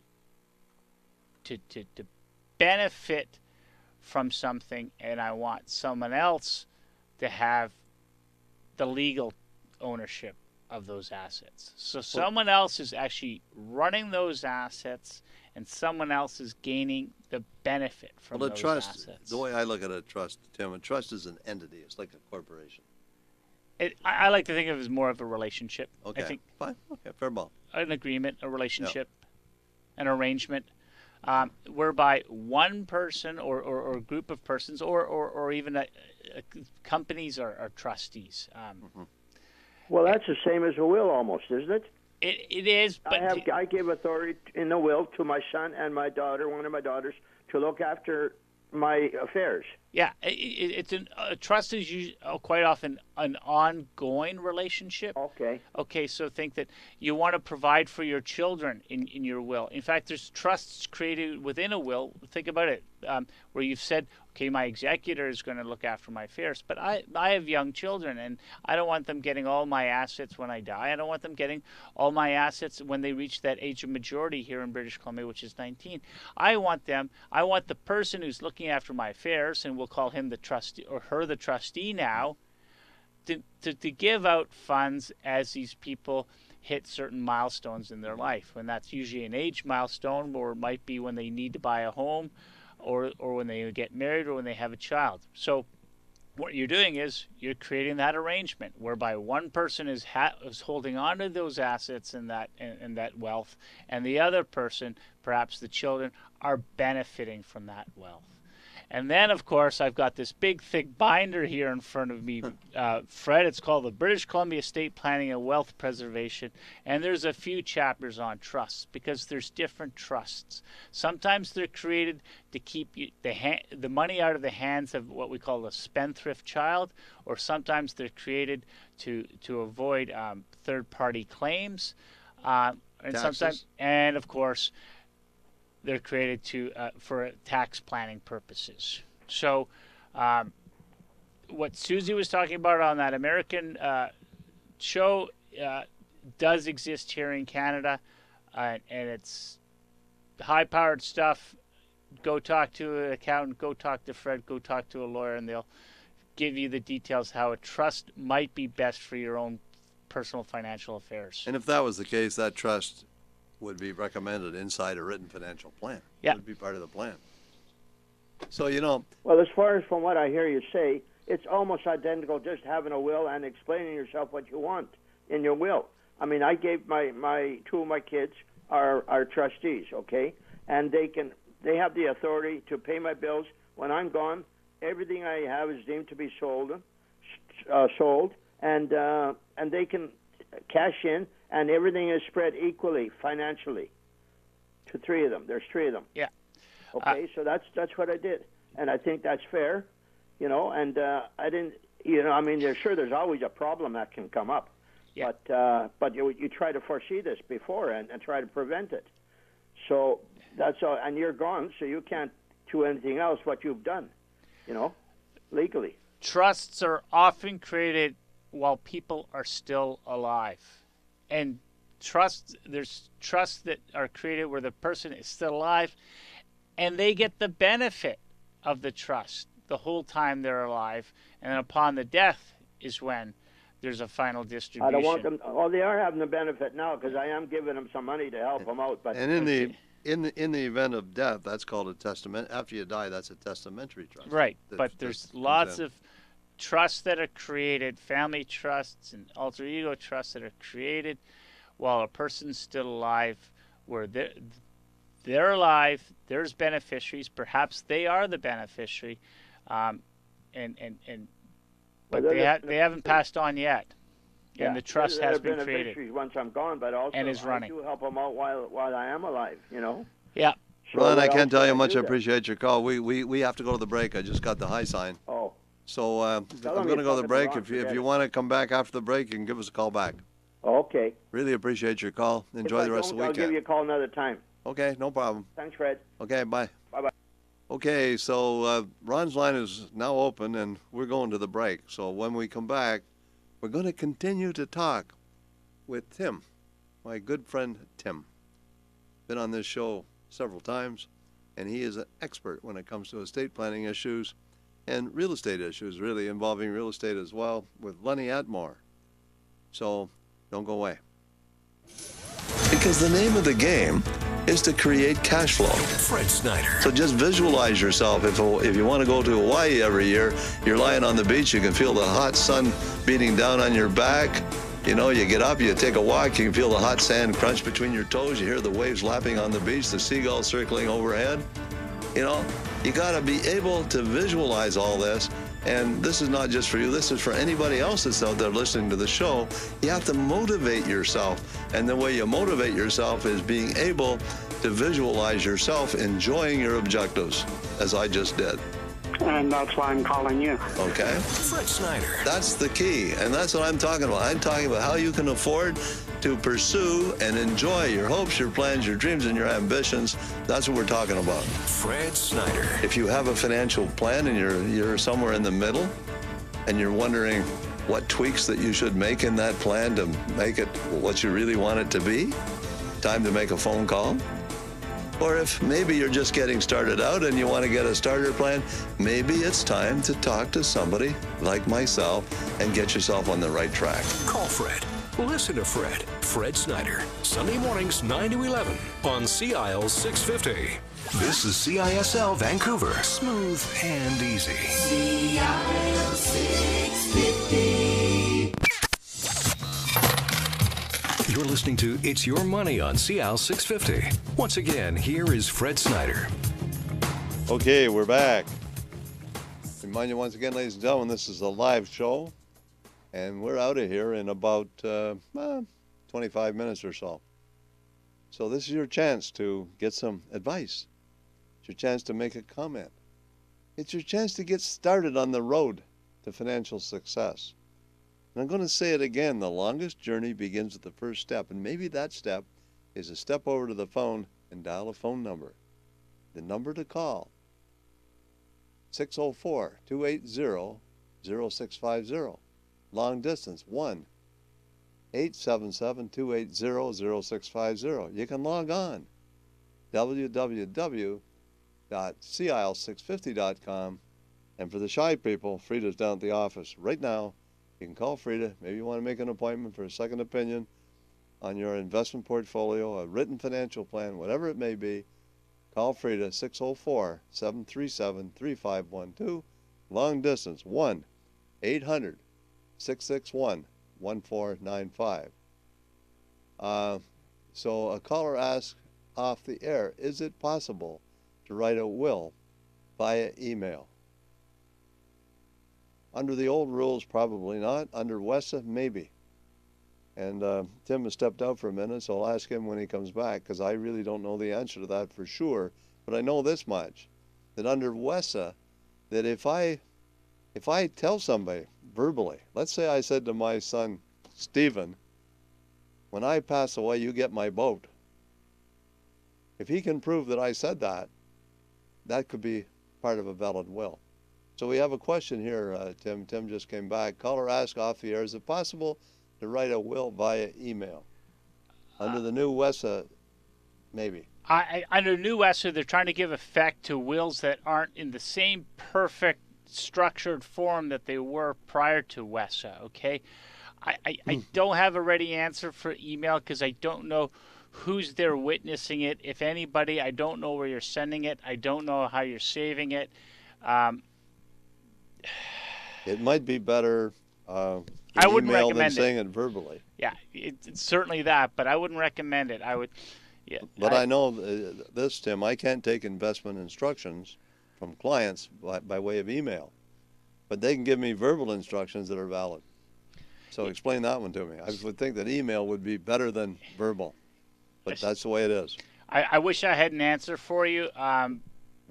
to benefit from something, and I want someone else to have the legal ownership of those assets. So someone else is actually running those assets, and someone else is gaining the benefit from those assets. The way I look at a trust, Tim, a trust is an entity. It's like a corporation. I like to think of it as more of a relationship. Okay, I think fine. Okay, fair ball. An agreement, a relationship, an arrangement, whereby one person or a group of persons or even companies are trustees. Well, that's the same as a will almost, isn't it? It is, but I give authority in the will to my son and my daughter, one of my daughters, to look after my affairs. Yeah, a trust is quite often an ongoing relationship. Okay. Okay, so think that you want to provide for your children in your will. In fact, there's trusts created within a will. Think about it, where you've said, okay, my executor is going to look after my affairs, but I have young children, and I don't want them getting all my assets when I die. I don't want them getting all my assets when they reach that age of majority here in British Columbia, which is 19. I want the person who's looking after my affairs, and we'll call him the trustee or her the trustee now, to give out funds as these people hit certain milestones in their life. And that's usually an age milestone, or it might be when they need to buy a home, or when they get married, or when they have a child. So what you're doing is you're creating that arrangement whereby one person is holding on to those assets and that wealth, and the other person, perhaps the children, are benefiting from that wealth. And then, of course, I've got this big, thick binder here in front of me, Fred. It's called the British Columbia Estate Planning and Wealth Preservation. And there's a few chapters on trusts, because there's different trusts. Sometimes they're created to keep the money out of the hands of what we call a spendthrift child, or sometimes they're created to avoid third-party claims. And of course, they're created for tax planning purposes. So what Susie was talking about on that American show does exist here in Canada, and it's high-powered stuff. Go talk to an accountant, go talk to Fred, go talk to a lawyer, and they'll give you the details how a trust might be best for your own personal financial affairs. And if that was the case, that trust would be recommended inside a written financial plan. Yeah. It would be part of the plan. So, Well, as far as from what I hear you say, it's almost identical just having a will and explaining yourself what you want in your will. I mean, I gave my two of my kids are trustees, okay? And they have the authority to pay my bills when I'm gone. Everything I have is deemed to be sold, and they can cash in, and everything is spread equally financially to three of them. There's three of them. Yeah. Okay, so that's what I did, and I think that's fair, And I didn't, I mean, there's always a problem that can come up, yeah. But you try to foresee this before and try to prevent it. So that's all, and you're gone, so you can't do anything else what you've done, legally. Trusts are often created while people are still alive. And there's trusts that are created where the person is still alive, and they get the benefit of the trust the whole time they're alive. And upon the death is when there's a final distribution. I don't want them. Well, they are having the benefit now because I am giving them some money to help them out. But and in the event of death, that's called a testament. After you die, that's a testamentary trust. Right, but there's lots of trusts that are created, family trusts and alter ego trusts that are created while a person's still alive, where they're alive, there's beneficiaries, perhaps they are the beneficiary, but they haven't passed on yet, and the trust has been created. Once I'm gone, but also and is running. I do help them out while I am alive, you know. Yeah. So Ron, I can't tell you how much I appreciate your call. We have to go to the break. I just got the high sign. Oh. So I'm going to go to the break. If you want to come back after the break, you can give us a call back. Okay. Really appreciate your call. Enjoy the rest of the weekend. I'll give you a call another time. Okay, no problem. Thanks, Fred. Okay, bye. Bye-bye. Okay, so Ron's line is now open, and we're going to the break. So when we come back, we're going to continue to talk with Tim, my good friend Tim. Been on this show several times, and he is an expert when it comes to estate planning issues and real estate issues, really involving real estate as well, with Lenny Atmore. So don't go away. Because the name of the game is to create cash flow. Fred Snyder. So just visualize yourself. If you want to go to Hawaii every year, you're lying on the beach, you can feel the hot sun beating down on your back. You know, you get up, you take a walk, you can feel the hot sand crunch between your toes, you hear the waves lapping on the beach, the seagulls circling overhead. You know, you got to be able to visualize all this. And this is not just for you, this is for anybody else that's out there listening to the show. You have to motivate yourself. And the way you motivate yourself is being able to visualize yourself enjoying your objectives, as I just did. And that's why I'm calling you. Okay? Fred Snyder. That's the key. And that's what I'm talking about. I'm talking about how you can afford to pursue and enjoy your hopes, your plans, your dreams, and your ambitions. That's what we're talking about. Fred Snyder. If you have a financial plan and you're somewhere in the middle and you're wondering what tweaks that you should make in that plan to make it what you really want it to be, time to make a phone call. Or if maybe you're just getting started out and you want to get a starter plan, maybe it's time to talk to somebody like myself and get yourself on the right track. Call Fred. Listen to Fred. Fred Snyder. Sunday mornings 9 to 11 on CIL 650. This is CISL Vancouver. Smooth and easy. CIL 650. You're listening to It's Your Money on CIL 650. Once again, here is Fred Snyder. Okay, we're back. Remind you once again, ladies and gentlemen, this is a live show. And we're out of here in about 25 minutes or so. So this is your chance to get some advice. It's your chance to make a comment. It's your chance to get started on the road to financial success. And I'm going to say it again, the longest journey begins with the first step. And maybe that step is a step over to the phone and dial a phone number. The number to call, 604-280-0650. Long distance, 1-877-280-0650. You can log on, www.cil650.com. And for the shy people, Frida's down at the office right now. You can call Frida. Maybe you want to make an appointment for a second opinion on your investment portfolio, a written financial plan, whatever it may be. Call Frida, 604-737-3512. Long distance, 1-800-661-1495. So a caller asked off the air, is it possible to write a will via email? Under the old rules, probably not. Under WESA, maybe. And Tim has stepped out for a minute, so I'll ask him when he comes back, because I really don't know the answer to that for sure. But I know this much, that under WESA, that if I tell somebody verbally, let's say I said to my son, Stephen, when I pass away, you get my boat. If he can prove that I said that, that could be part of a valid will. So we have a question here, Tim. Tim just came back. Caller asked off the air, is it possible to write a will via email? Under the new WESA, maybe. Under new WESA, they're trying to give effect to wills that aren't in the same perfect structured form that they were prior to WESA, okay? I don't have a ready answer for email because I don't know who's there witnessing it. If anybody, I don't know where you're sending it. I don't know how you're saving it. It might be better I wouldn't email than recommend saying it verbally. Yeah, it's certainly that, but I wouldn't recommend it. I would, yeah. But I know this, Tim. I can't take investment instructions from clients by way of email, but they can give me verbal instructions that are valid. So explain that one to me. I would think that email would be better than verbal, but that's the way it is. I wish I had an answer for you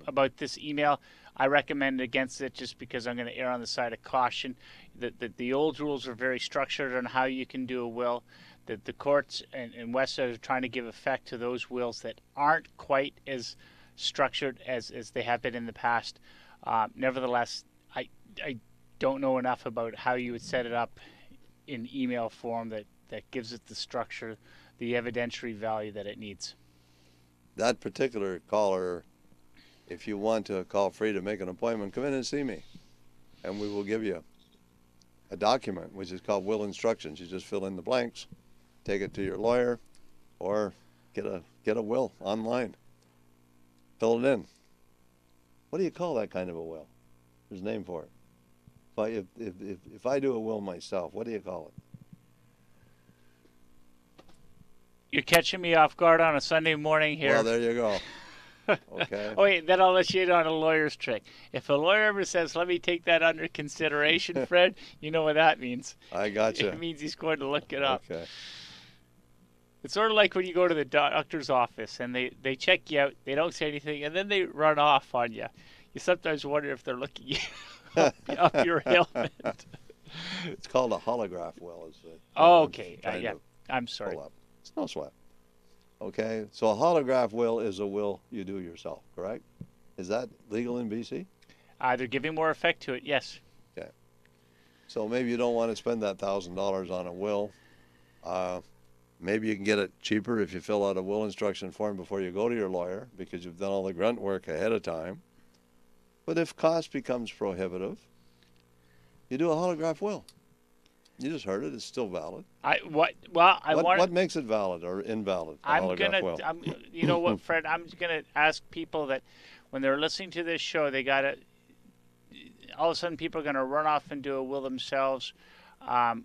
about this email. I recommend against it just because I'm going to err on the side of caution. The old rules are very structured on how you can do a will. The courts in Western are trying to give effect to those wills that aren't quite as structured as they have been in the past. Nevertheless, I don't know enough about how you would set it up in email form that gives it the structure, the evidentiary value that it needs. That particular caller, if you want to call free to make an appointment, come in and see me, and we will give you a document which is called will instructions. You just fill in the blanks, take it to your lawyer, or get a will online. Fill it in. What do you call that kind of a will? There's a name for it. If I do a will myself, what do you call it? You're catching me off guard on a Sunday morning here. Well, there you go. Okay. Oh, wait, then I'll let you in on a lawyer's trick. If a lawyer ever says, let me take that under consideration, Fred, you know what that means. I got you. It means he's going to look it up. Okay. It's sort of like when you go to the doctor's office and they check you out, they don't say anything, and then they run off on you. You sometimes wonder if they're looking up your helmet. It's called a holograph will. Oh, okay. Yeah. I'm sorry. It's no sweat. Okay, so a holograph will is a will you do yourself, correct? Is that legal in BC? They're giving more effect to it, yes. Okay. So maybe you don't want to spend that $1,000 on a will. Maybe you can get it cheaper if you fill out a will instruction form before you go to your lawyer because you've done all the grunt work ahead of time. But if cost becomes prohibitive, you do a holograph will. You just heard it. It's still valid. What makes it valid or invalid? You know what, Fred? I'm gonna ask people that when they're listening to this show, they gotta. All of a sudden, people are gonna run off and do a will themselves. I'm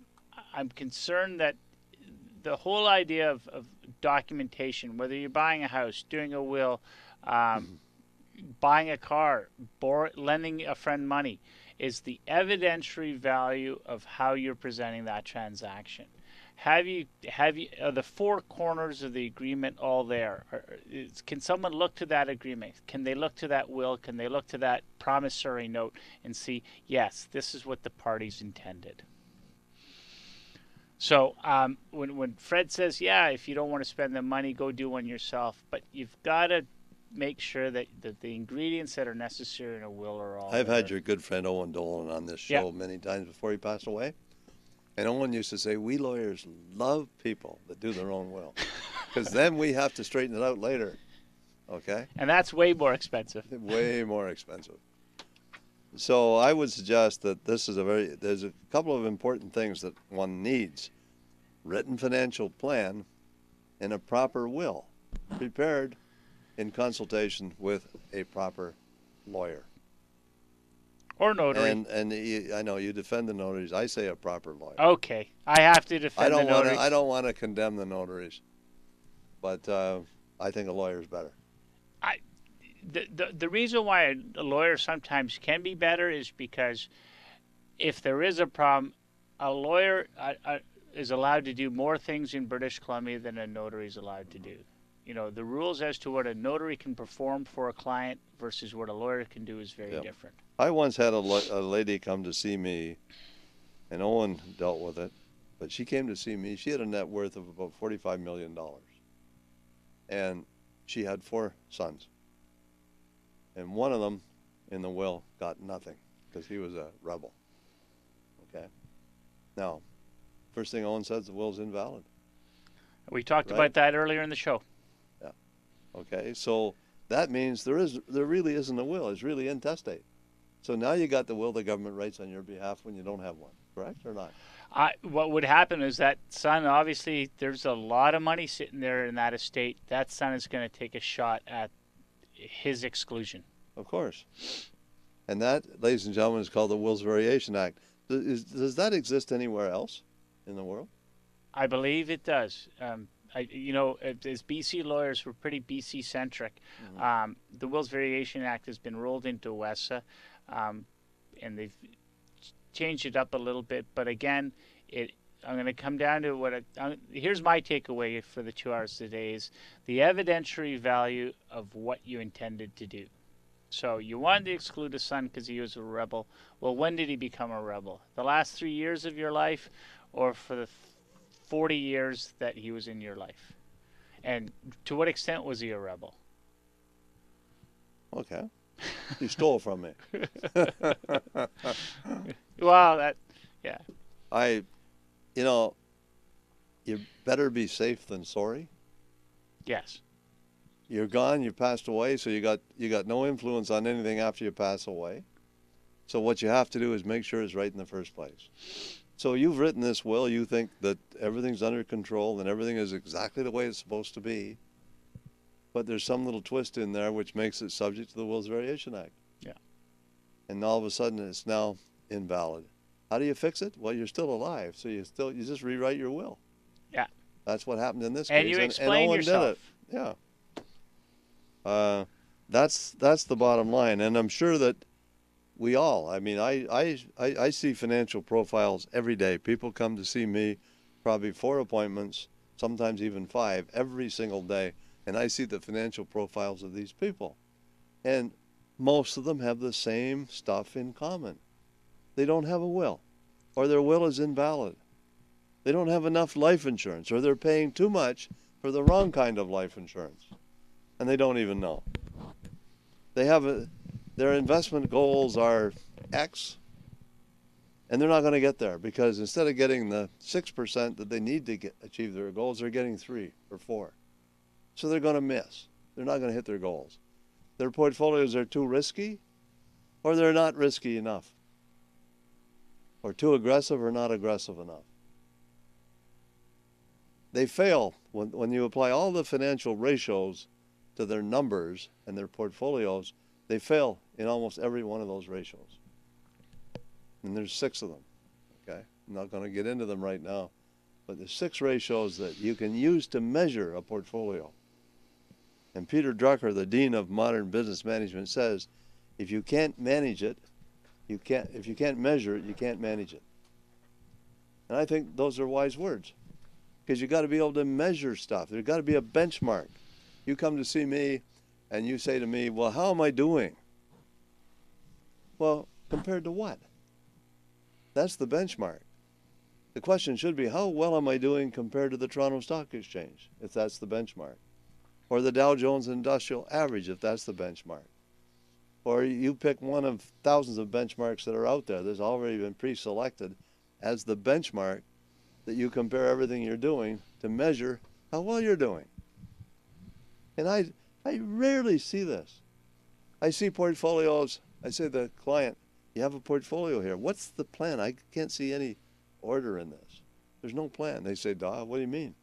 concerned that the whole idea of documentation, whether you're buying a house, doing a will, buying a car, lending a friend money, is the evidentiary value of how you're presenting that transaction. Are the four corners of the agreement all there? Can someone look to that agreement? Can they look to that will? Can they look to that promissory note and see, yes, this is what the parties intended? So when Fred says, yeah, if you don't want to spend the money, go do one yourself, but you've got to make sure that the ingredients that are necessary in a will are all I've had your good friend Owen Dolan on this show many times before he passed away. And Owen used to say, we lawyers love people that do their own will because then we have to straighten it out later. Okay? And that's way more expensive. Way more expensive. So I would suggest that there's a couple of important things that one needs. Written financial plan and a proper will prepared in consultation with a proper lawyer. Or notary. And I know you defend the notaries. I say a proper lawyer. Okay. I have to defend the notaries. I don't want to condemn the notaries, but I think a lawyer is better. The reason why a lawyer sometimes can be better is because if there is a problem, a lawyer is allowed to do more things in British Columbia than a notary is allowed to do. You know, the rules as to what a notary can perform for a client versus what a lawyer can do is very different. I once had a lady come to see me, and Owen dealt with it, but she came to see me. She had a net worth of about $45 million, and she had 4 sons. And one of them in the will got nothing because he was a rebel. Okay? Now, first thing Owen says, the will's invalid. We talked about that earlier in the show. Yeah. Okay, so that means there really isn't a will. It's really intestate. So now you got the will the government writes on your behalf when you don't have one, correct or not? What would happen is that son, obviously, there's a lot of money sitting there in that estate. That son is going to take a shot at his exclusion. Of course. And that, ladies and gentlemen, is called the Wills Variation Act. Does that exist anywhere else in the world? I believe it does. As BC lawyers, we're pretty BC centric. Mm-hmm. The Wills Variation Act has been rolled into WESA, and they've changed it up a little bit. But again, I'm going to come down to here's my takeaway for the 2 hours today is the evidentiary value of what you intended to do. So you wanted to exclude a son because he was a rebel. Well, when did he become a rebel? The last 3 years of your life, or for the 40 years that he was in your life? And to what extent was he a rebel? Okay. He stole from me. Well, yeah. You better be safe than sorry. Yes. You're gone, you passed away, so you got no influence on anything after you pass away. So what you have to do is make sure it's right in the first place. So you've written this will, you think that everything's under control and everything is exactly the way it's supposed to be, but there's some little twist in there which makes it subject to the Wills Variation Act. Yeah. And all of a sudden it's now invalid. How do you fix it? Well, you're still alive, so you just rewrite your will. Yeah. That's what happened in this and case. You explain and yourself. Did it. Yeah. That's the bottom line, and I'm sure that we all. I mean, I see financial profiles every day. People come to see me, probably 4 appointments, sometimes even 5, every single day, and I see the financial profiles of these people, and most of them have the same stuff in common. They don't have a will, or their will is invalid. They don't have enough life insurance, or they're paying too much for the wrong kind of life insurance, and they don't even know. They have their investment goals are X, and they're not going to get there because instead of getting the 6% that they need to achieve their goals, they're getting 3 or 4. So they're going to miss. They're not going to hit their goals. Their portfolios are too risky, or they're not risky enough, or too aggressive or not aggressive enough. They fail when you apply all the financial ratios to their numbers and their portfolios. They fail in almost every one of those ratios. And there's 6 of them, okay? I'm not going to get into them right now, but there's 6 ratios that you can use to measure a portfolio. And Peter Drucker, the Dean of Modern Business Management, says, if you can't manage it, if you can't measure it, you can't manage it. And I think those are wise words, because you got to be able to measure stuff. There's got to be a benchmark. You come to see me, and you say to me, well, how am I doing? Well, compared to what? That's the benchmark. The question should be, how well am I doing compared to the Toronto Stock Exchange, if that's the benchmark? Or the Dow Jones Industrial Average, if that's the benchmark? Or you pick one of thousands of benchmarks that are out there that's already been pre-selected as the benchmark that you compare everything you're doing to measure how well you're doing. And I rarely see this. I see portfolios. I say to the client, you have a portfolio here. What's the plan? I can't see any order in this. There's no plan. They say, Duh, what do you mean?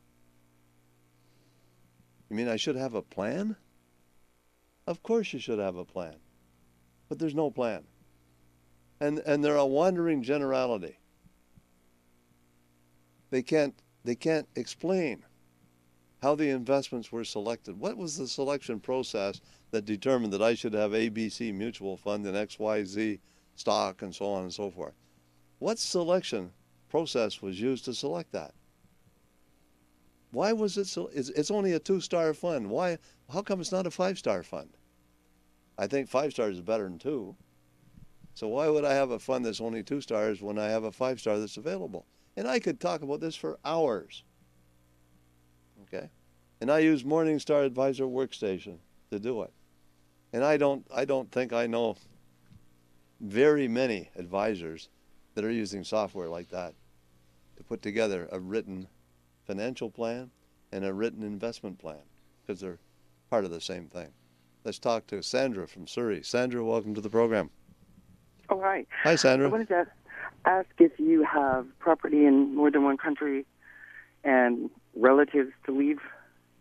You mean I should have a plan? Of course you should have a plan. But there's no plan. And they're a wandering generality. They can't explain how the investments were selected. What was the selection process that determined that I should have ABC mutual fund and XYZ stock and so on and so forth? What selection process was used to select that? Why was it so? It's only a 2-star fund. Why? How come it's not a 5-star fund? I think 5 stars is better than 2. So why would I have a fund that's only 2 stars when I have a 5-star that's available? And I could talk about this for hours. Okay? And I use Morningstar Advisor Workstation to do it. And I don't think I know very many advisors that are using software like that to put together a written financial plan and a written investment plan, because they're part of the same thing. Let's talk to Sandra from Surrey. Sandra, welcome to the program. Oh, hi. Hi, Sandra. I wanted to ask if you have property in more than one country and relatives to leave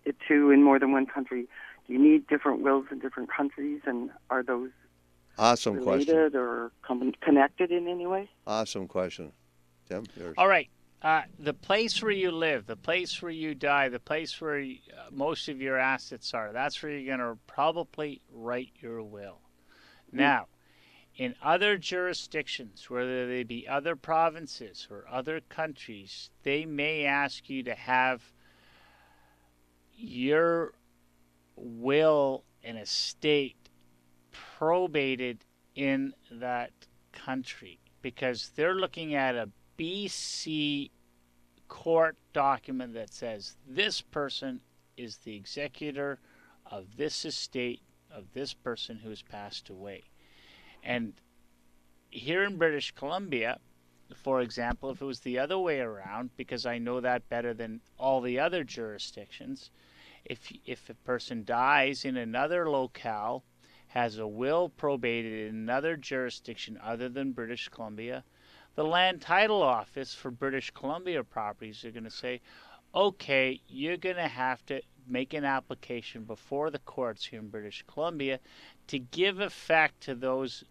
it to in more than one country. Do you need different wills in different countries, and are those Awesome related question. or connected in any way? Awesome question. Tim, yours. All right. The place where you live, the place where you die, the place where most of your assets are, that's where you're going to probably write your will. Now, in other jurisdictions, whether they be other provinces or other countries, they may ask you to have your will and estate probated in that country because they're looking at a BC court document that says this person is the executor of this estate of this person who has passed away. And here in British Columbia, for example, if it was the other way around, because I know that better than all the other jurisdictions, if a person dies in another locale, has a will probated in another jurisdiction other than British Columbia, the Land Title Office for British Columbia properties are going to say, okay, you're going to have to make an application before the courts here in British Columbia to give effect to those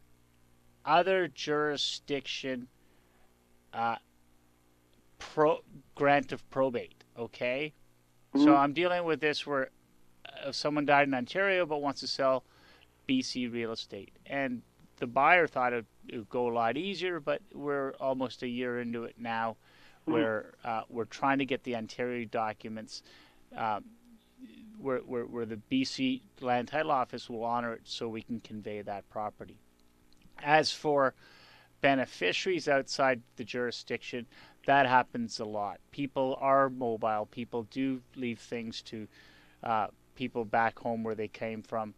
other jurisdiction grant of probate, okay? So I'm dealing with this where someone died in Ontario but wants to sell BC real estate. And the buyer thought it would go a lot easier, but we're almost a year into it now where we're trying to get the Ontario documents where the BC Land Title Office will honor it so we can convey that property. As for beneficiaries outside the jurisdiction, that happens a lot. People are mobile. People do leave things to people back home where they came from.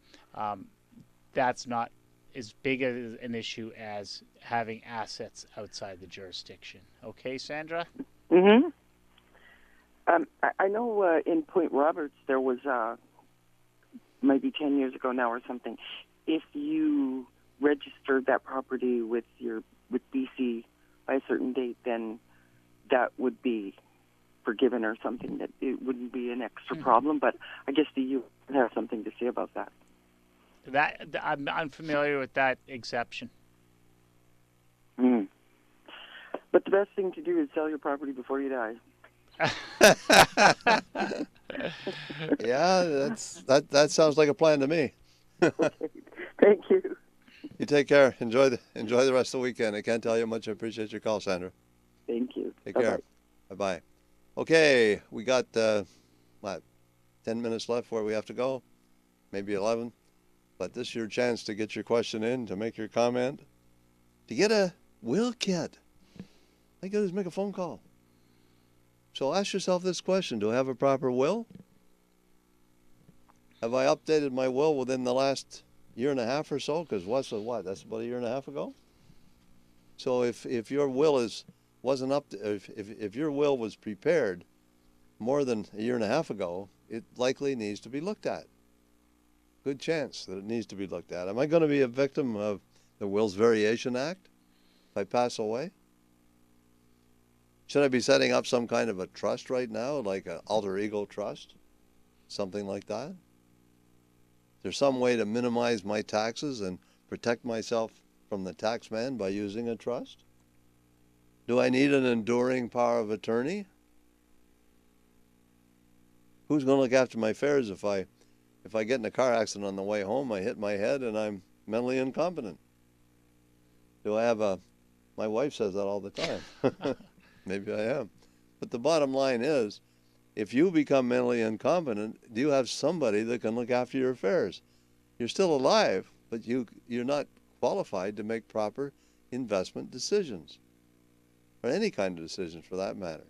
That's not as big an issue as having assets outside the jurisdiction. Okay, Sandra? Mm-hmm. I know in Point Roberts there was maybe 10 years ago now or something. If you registered that property with BC by a certain date, then that would be forgiven or something. That it wouldn't be an extra problem. But I guess the U have something to say about that. That I'm unfamiliar with that exception. But the best thing to do is sell your property before you die. Yeah, that sounds like a plan to me. Okay. Thank you. You take care. Enjoy the rest of the weekend. I can't tell you how much I appreciate your call, Sandra. Thank you. Take care. Bye-bye. Okay, we got 10 minutes left before we have to go, maybe 11. But this is your chance to get your question in, to make your comment, to get a will kit. All you got to do is make a phone call. So ask yourself this question: do I have a proper will? Have I updated my will within the last year and a half or so? Because that's about a year and a half ago. So if your will wasn't up to, if your will was prepared more than a year and a half ago, it likely needs to be looked at. Good chance that it needs to be looked at. Am I going to be a victim of the Wills Variation Act if I pass away? Should I be setting up some kind of a trust right now, like an alter ego trust? Something like that? Is there some way to minimize my taxes and protect myself from the tax man by using a trust? Do I need an enduring power of attorney? Who's going to look after my affairs if I get in a car accident on the way home, I hit my head and I'm mentally incompetent? Do I have my wife says that all the time. Maybe I am. But the bottom line is, if you become mentally incompetent, do you have somebody that can look after your affairs? You're still alive, but you're not qualified to make proper investment decisions, or any kind of decisions for that matter.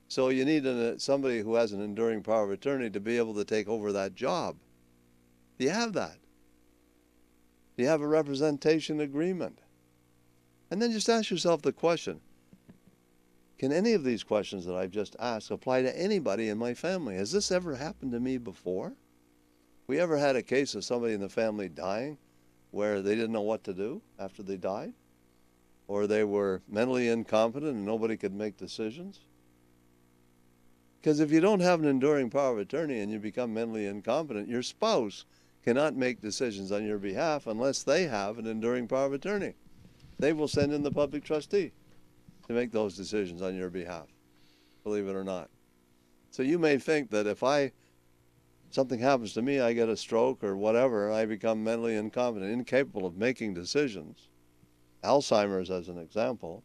So you need somebody who has an enduring power of attorney to be able to take over that job. Do you have that? Do you have a representation agreement? And then just ask yourself the question, can any of these questions that I've just asked apply to anybody in my family? Has this ever happened to me before? We ever had a case of somebody in the family dying where they didn't know what to do after they died? or they were mentally incompetent and nobody could make decisions? Because if you don't have an enduring power of attorney and you become mentally incompetent, your spouse cannot make decisions on your behalf unless they have an enduring power of attorney. They will send in the public trustee to make those decisions on your behalf, believe it or not. So you may think that if something happens to me, I get a stroke or whatever, I become mentally incompetent, incapable of making decisions. Alzheimer's as an example.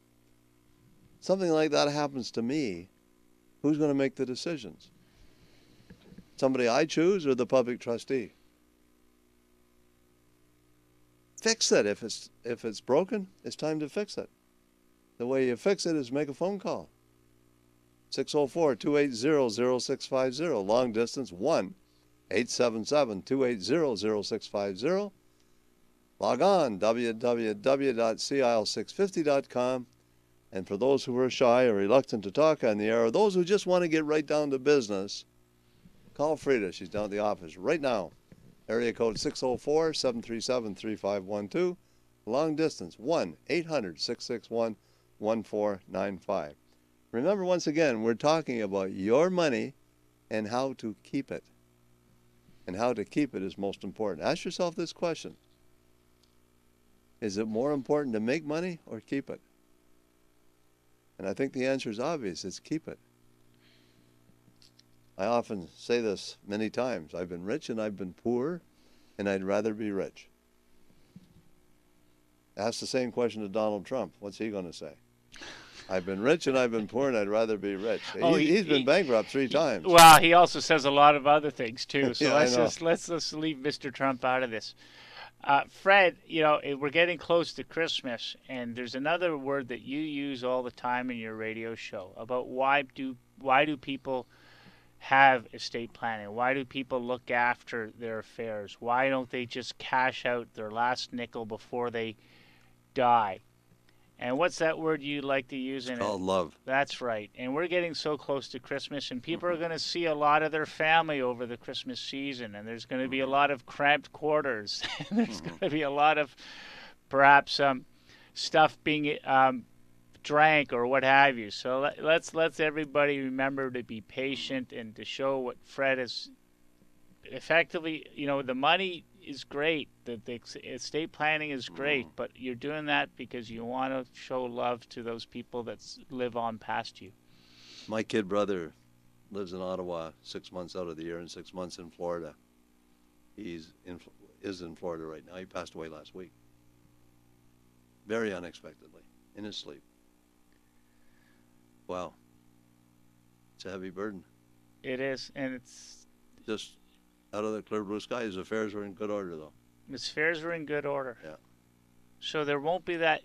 Something like that happens to me. Who's going to make the decisions? Somebody I choose or the public trustee? Fix it. If it's broken, it's time to fix it. The way you fix it is make a phone call. 604-280-0650. Long distance 1-877-280-0650. Log on www.CIL650.com. And for those who are shy or reluctant to talk on the air, or those who just want to get right down to business, call Frida. She's down at the office right now. Area code 604-737-3512. Long distance 1-800-661-1495. Remember, once again, we're talking about your money and how to keep it. And how to keep it is most important. Ask yourself this question. Is it more important to make money or keep it? And I think the answer is obvious. It's keep it. I often say this many times. I've been rich and I've been poor, and I'd rather be rich. Ask the same question to Donald Trump. What's he going to say? I've been rich and I've been poor, and I'd rather be rich. He's been bankrupt 3 times. Well, he also says a lot of other things, too. So Yeah, let's leave Mr. Trump out of this. Fred, we're getting close to Christmas, and there's another word that you use all the time in your radio show about why do people have estate planning? Why do people look after their affairs? Why don't they just cash out their last nickel before they die? And what's that word you like to use in it? It's called love. That's right. And we're getting so close to Christmas, and people are going to see a lot of their family over the Christmas season, and there's going to be a lot of cramped quarters. There's going to be a lot of perhaps stuff being drank or what have you. So let's everybody remember to be patient and to show what Fred is effectively. The money is great. The estate planning is great, but you're doing that because you want to show love to those people that live on past you. My kid brother lives in Ottawa 6 months out of the year and 6 months in Florida. Is in Florida right now. He passed away last week. Very unexpectedly, in his sleep. Wow. It's a heavy burden. It is, and it's just out of the clear blue sky. His affairs were in good order, though. His affairs were in good order. Yeah. So there won't be that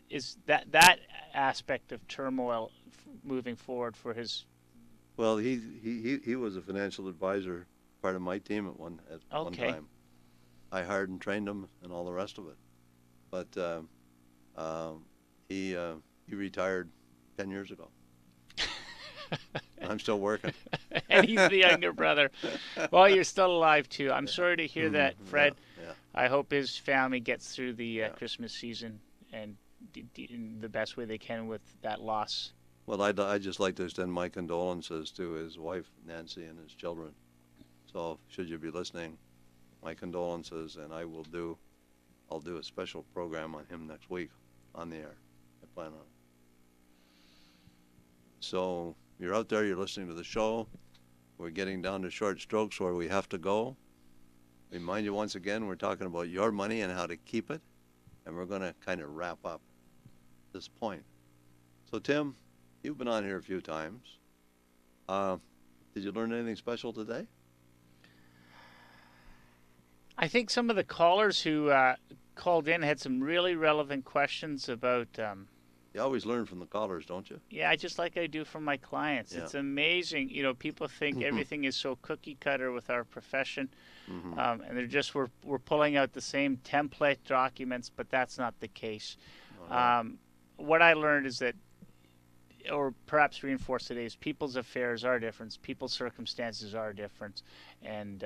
aspect of turmoil moving forward for his. Well, he was a financial advisor, part of my team at one time. I hired and trained him and all the rest of it. But he retired 10 years ago. I'm still working. And he's the younger brother. Well, you're still alive, too. I'm sorry to hear that, Fred. Yeah. I hope his family gets through the Christmas season and in the best way they can with that loss. Well, I'd just like to extend my condolences to his wife, Nancy, and his children. So should you be listening, my condolences, and I'll do a special program on him next week on the air. I plan on it. So you're out there, you're listening to the show. We're getting down to short strokes where we have to go. Remind you once again, we're talking about your money and how to keep it. And we're going to kind of wrap up this point. So, Tim, you've been on here a few times. Did you learn anything special today? I think some of the callers who called in had some really relevant questions about... You always learn from the callers, don't you? Yeah, just like I do from my clients. Yeah. It's amazing. People think everything is so cookie cutter with our profession, and they're just we're pulling out the same template documents, but that's not the case. What I learned is that, or perhaps reinforced today, is people's affairs are different, people's circumstances are different, and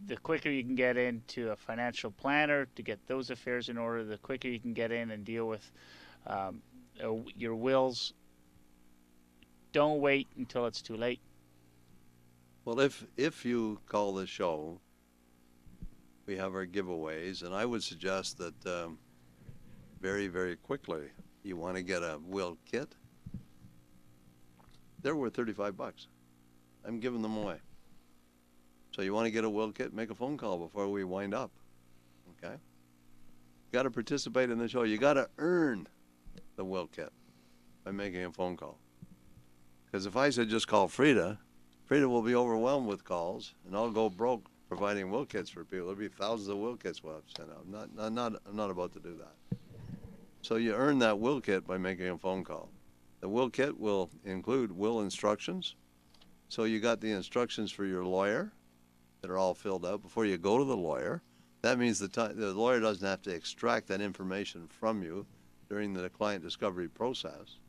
the quicker you can get into a financial planner to get those affairs in order, the quicker you can get in and deal with Your wills, don't wait until it's too late. Well, if you call the show, we have our giveaways, and I would suggest that very, very quickly you want to get a will kit. They're worth $35. I'm giving them away. So you want to get a will kit, make a phone call before we wind up. Okay? You got to participate in the show. You got to earn the will kit by making a phone call. Because if I said just call Frida will be overwhelmed with calls, and I'll go broke providing will kits for people. There'll be thousands of will kits we'll have to send out. I'm not about to do that. So you earn that will kit by making a phone call. The will kit will include will instructions. So you got the instructions for your lawyer that are all filled out before you go to the lawyer. That means the lawyer doesn't have to extract that information from you during the client discovery process.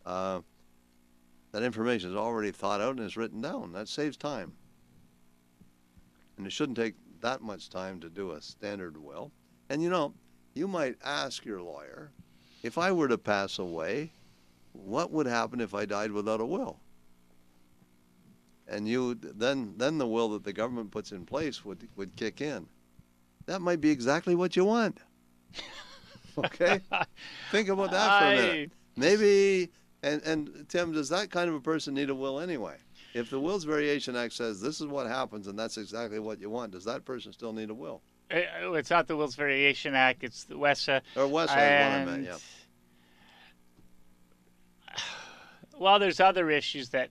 That information is already thought out and is written down. That saves time. And it shouldn't take that much time to do a standard will. And you might ask your lawyer, if I were to pass away, what would happen if I died without a will? And then the will that the government puts in place would kick in. That might be exactly what you want. Okay? Think about that for a minute. Maybe, and Tim, does that kind of a person need a will anyway? If the Wills Variation Act says this is what happens and that's exactly what you want, does that person still need a will? It's not the Wills Variation Act, it's the WESA. Or WESA is what I meant, yeah. Well, there's other issues that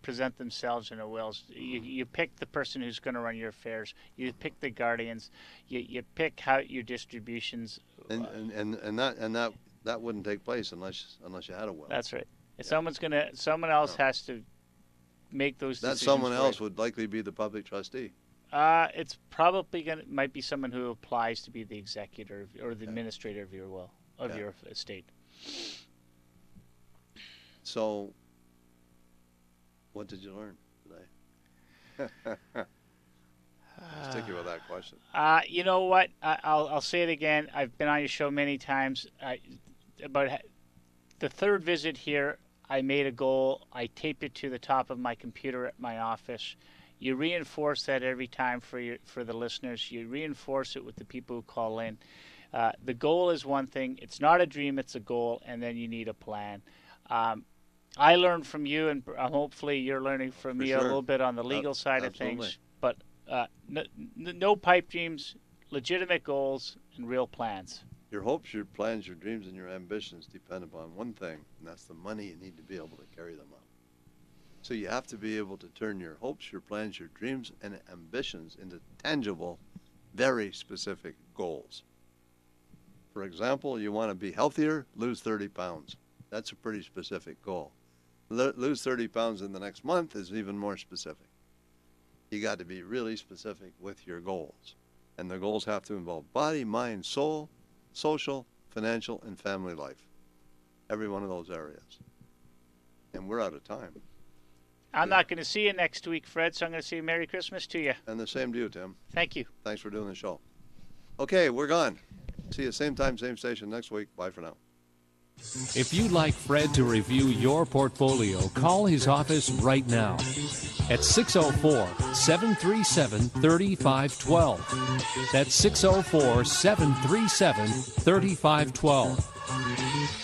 present themselves in a will. You pick the person who's going to run your affairs. You pick the guardians. You pick how your distributions. And that wouldn't take place unless you had a will. That's right. If someone else has to make those decisions. That someone else would likely be the public trustee. It's probably might be someone who applies to be the executor or the administrator of your will, your estate. So, what did you learn today? Stick you with that question. You know what? I'll say it again. I've been on your show many times. About the third visit here, I made a goal. I taped it to the top of my computer at my office. You reinforce that every time for the listeners. You reinforce it with the people who call in. The goal is one thing. It's not a dream. It's a goal, and then you need a plan. I learned from you, and hopefully you're learning from me a little bit on the legal side of things. But no pipe dreams, legitimate goals, and real plans. Your hopes, your plans, your dreams, and your ambitions depend upon one thing, and that's the money you need to be able to carry them out. So you have to be able to turn your hopes, your plans, your dreams, and ambitions into tangible, very specific goals. For example, you want to be healthier, lose 30 pounds. That's a pretty specific goal. Lose 30 pounds in the next month is even more specific. You got to be really specific with your goals. And the goals have to involve body, mind, soul, social, financial, and family life. Every one of those areas. And we're out of time. I'm not going to see you next week, Fred, so I'm going to say Merry Christmas to you. And the same to you, Tim. Thank you. Thanks for doing the show. Okay, we're gone. See you same time, same station next week. Bye for now. If you'd like Fred to review your portfolio, call his office right now at 604-737-3512. That's 604-737-3512.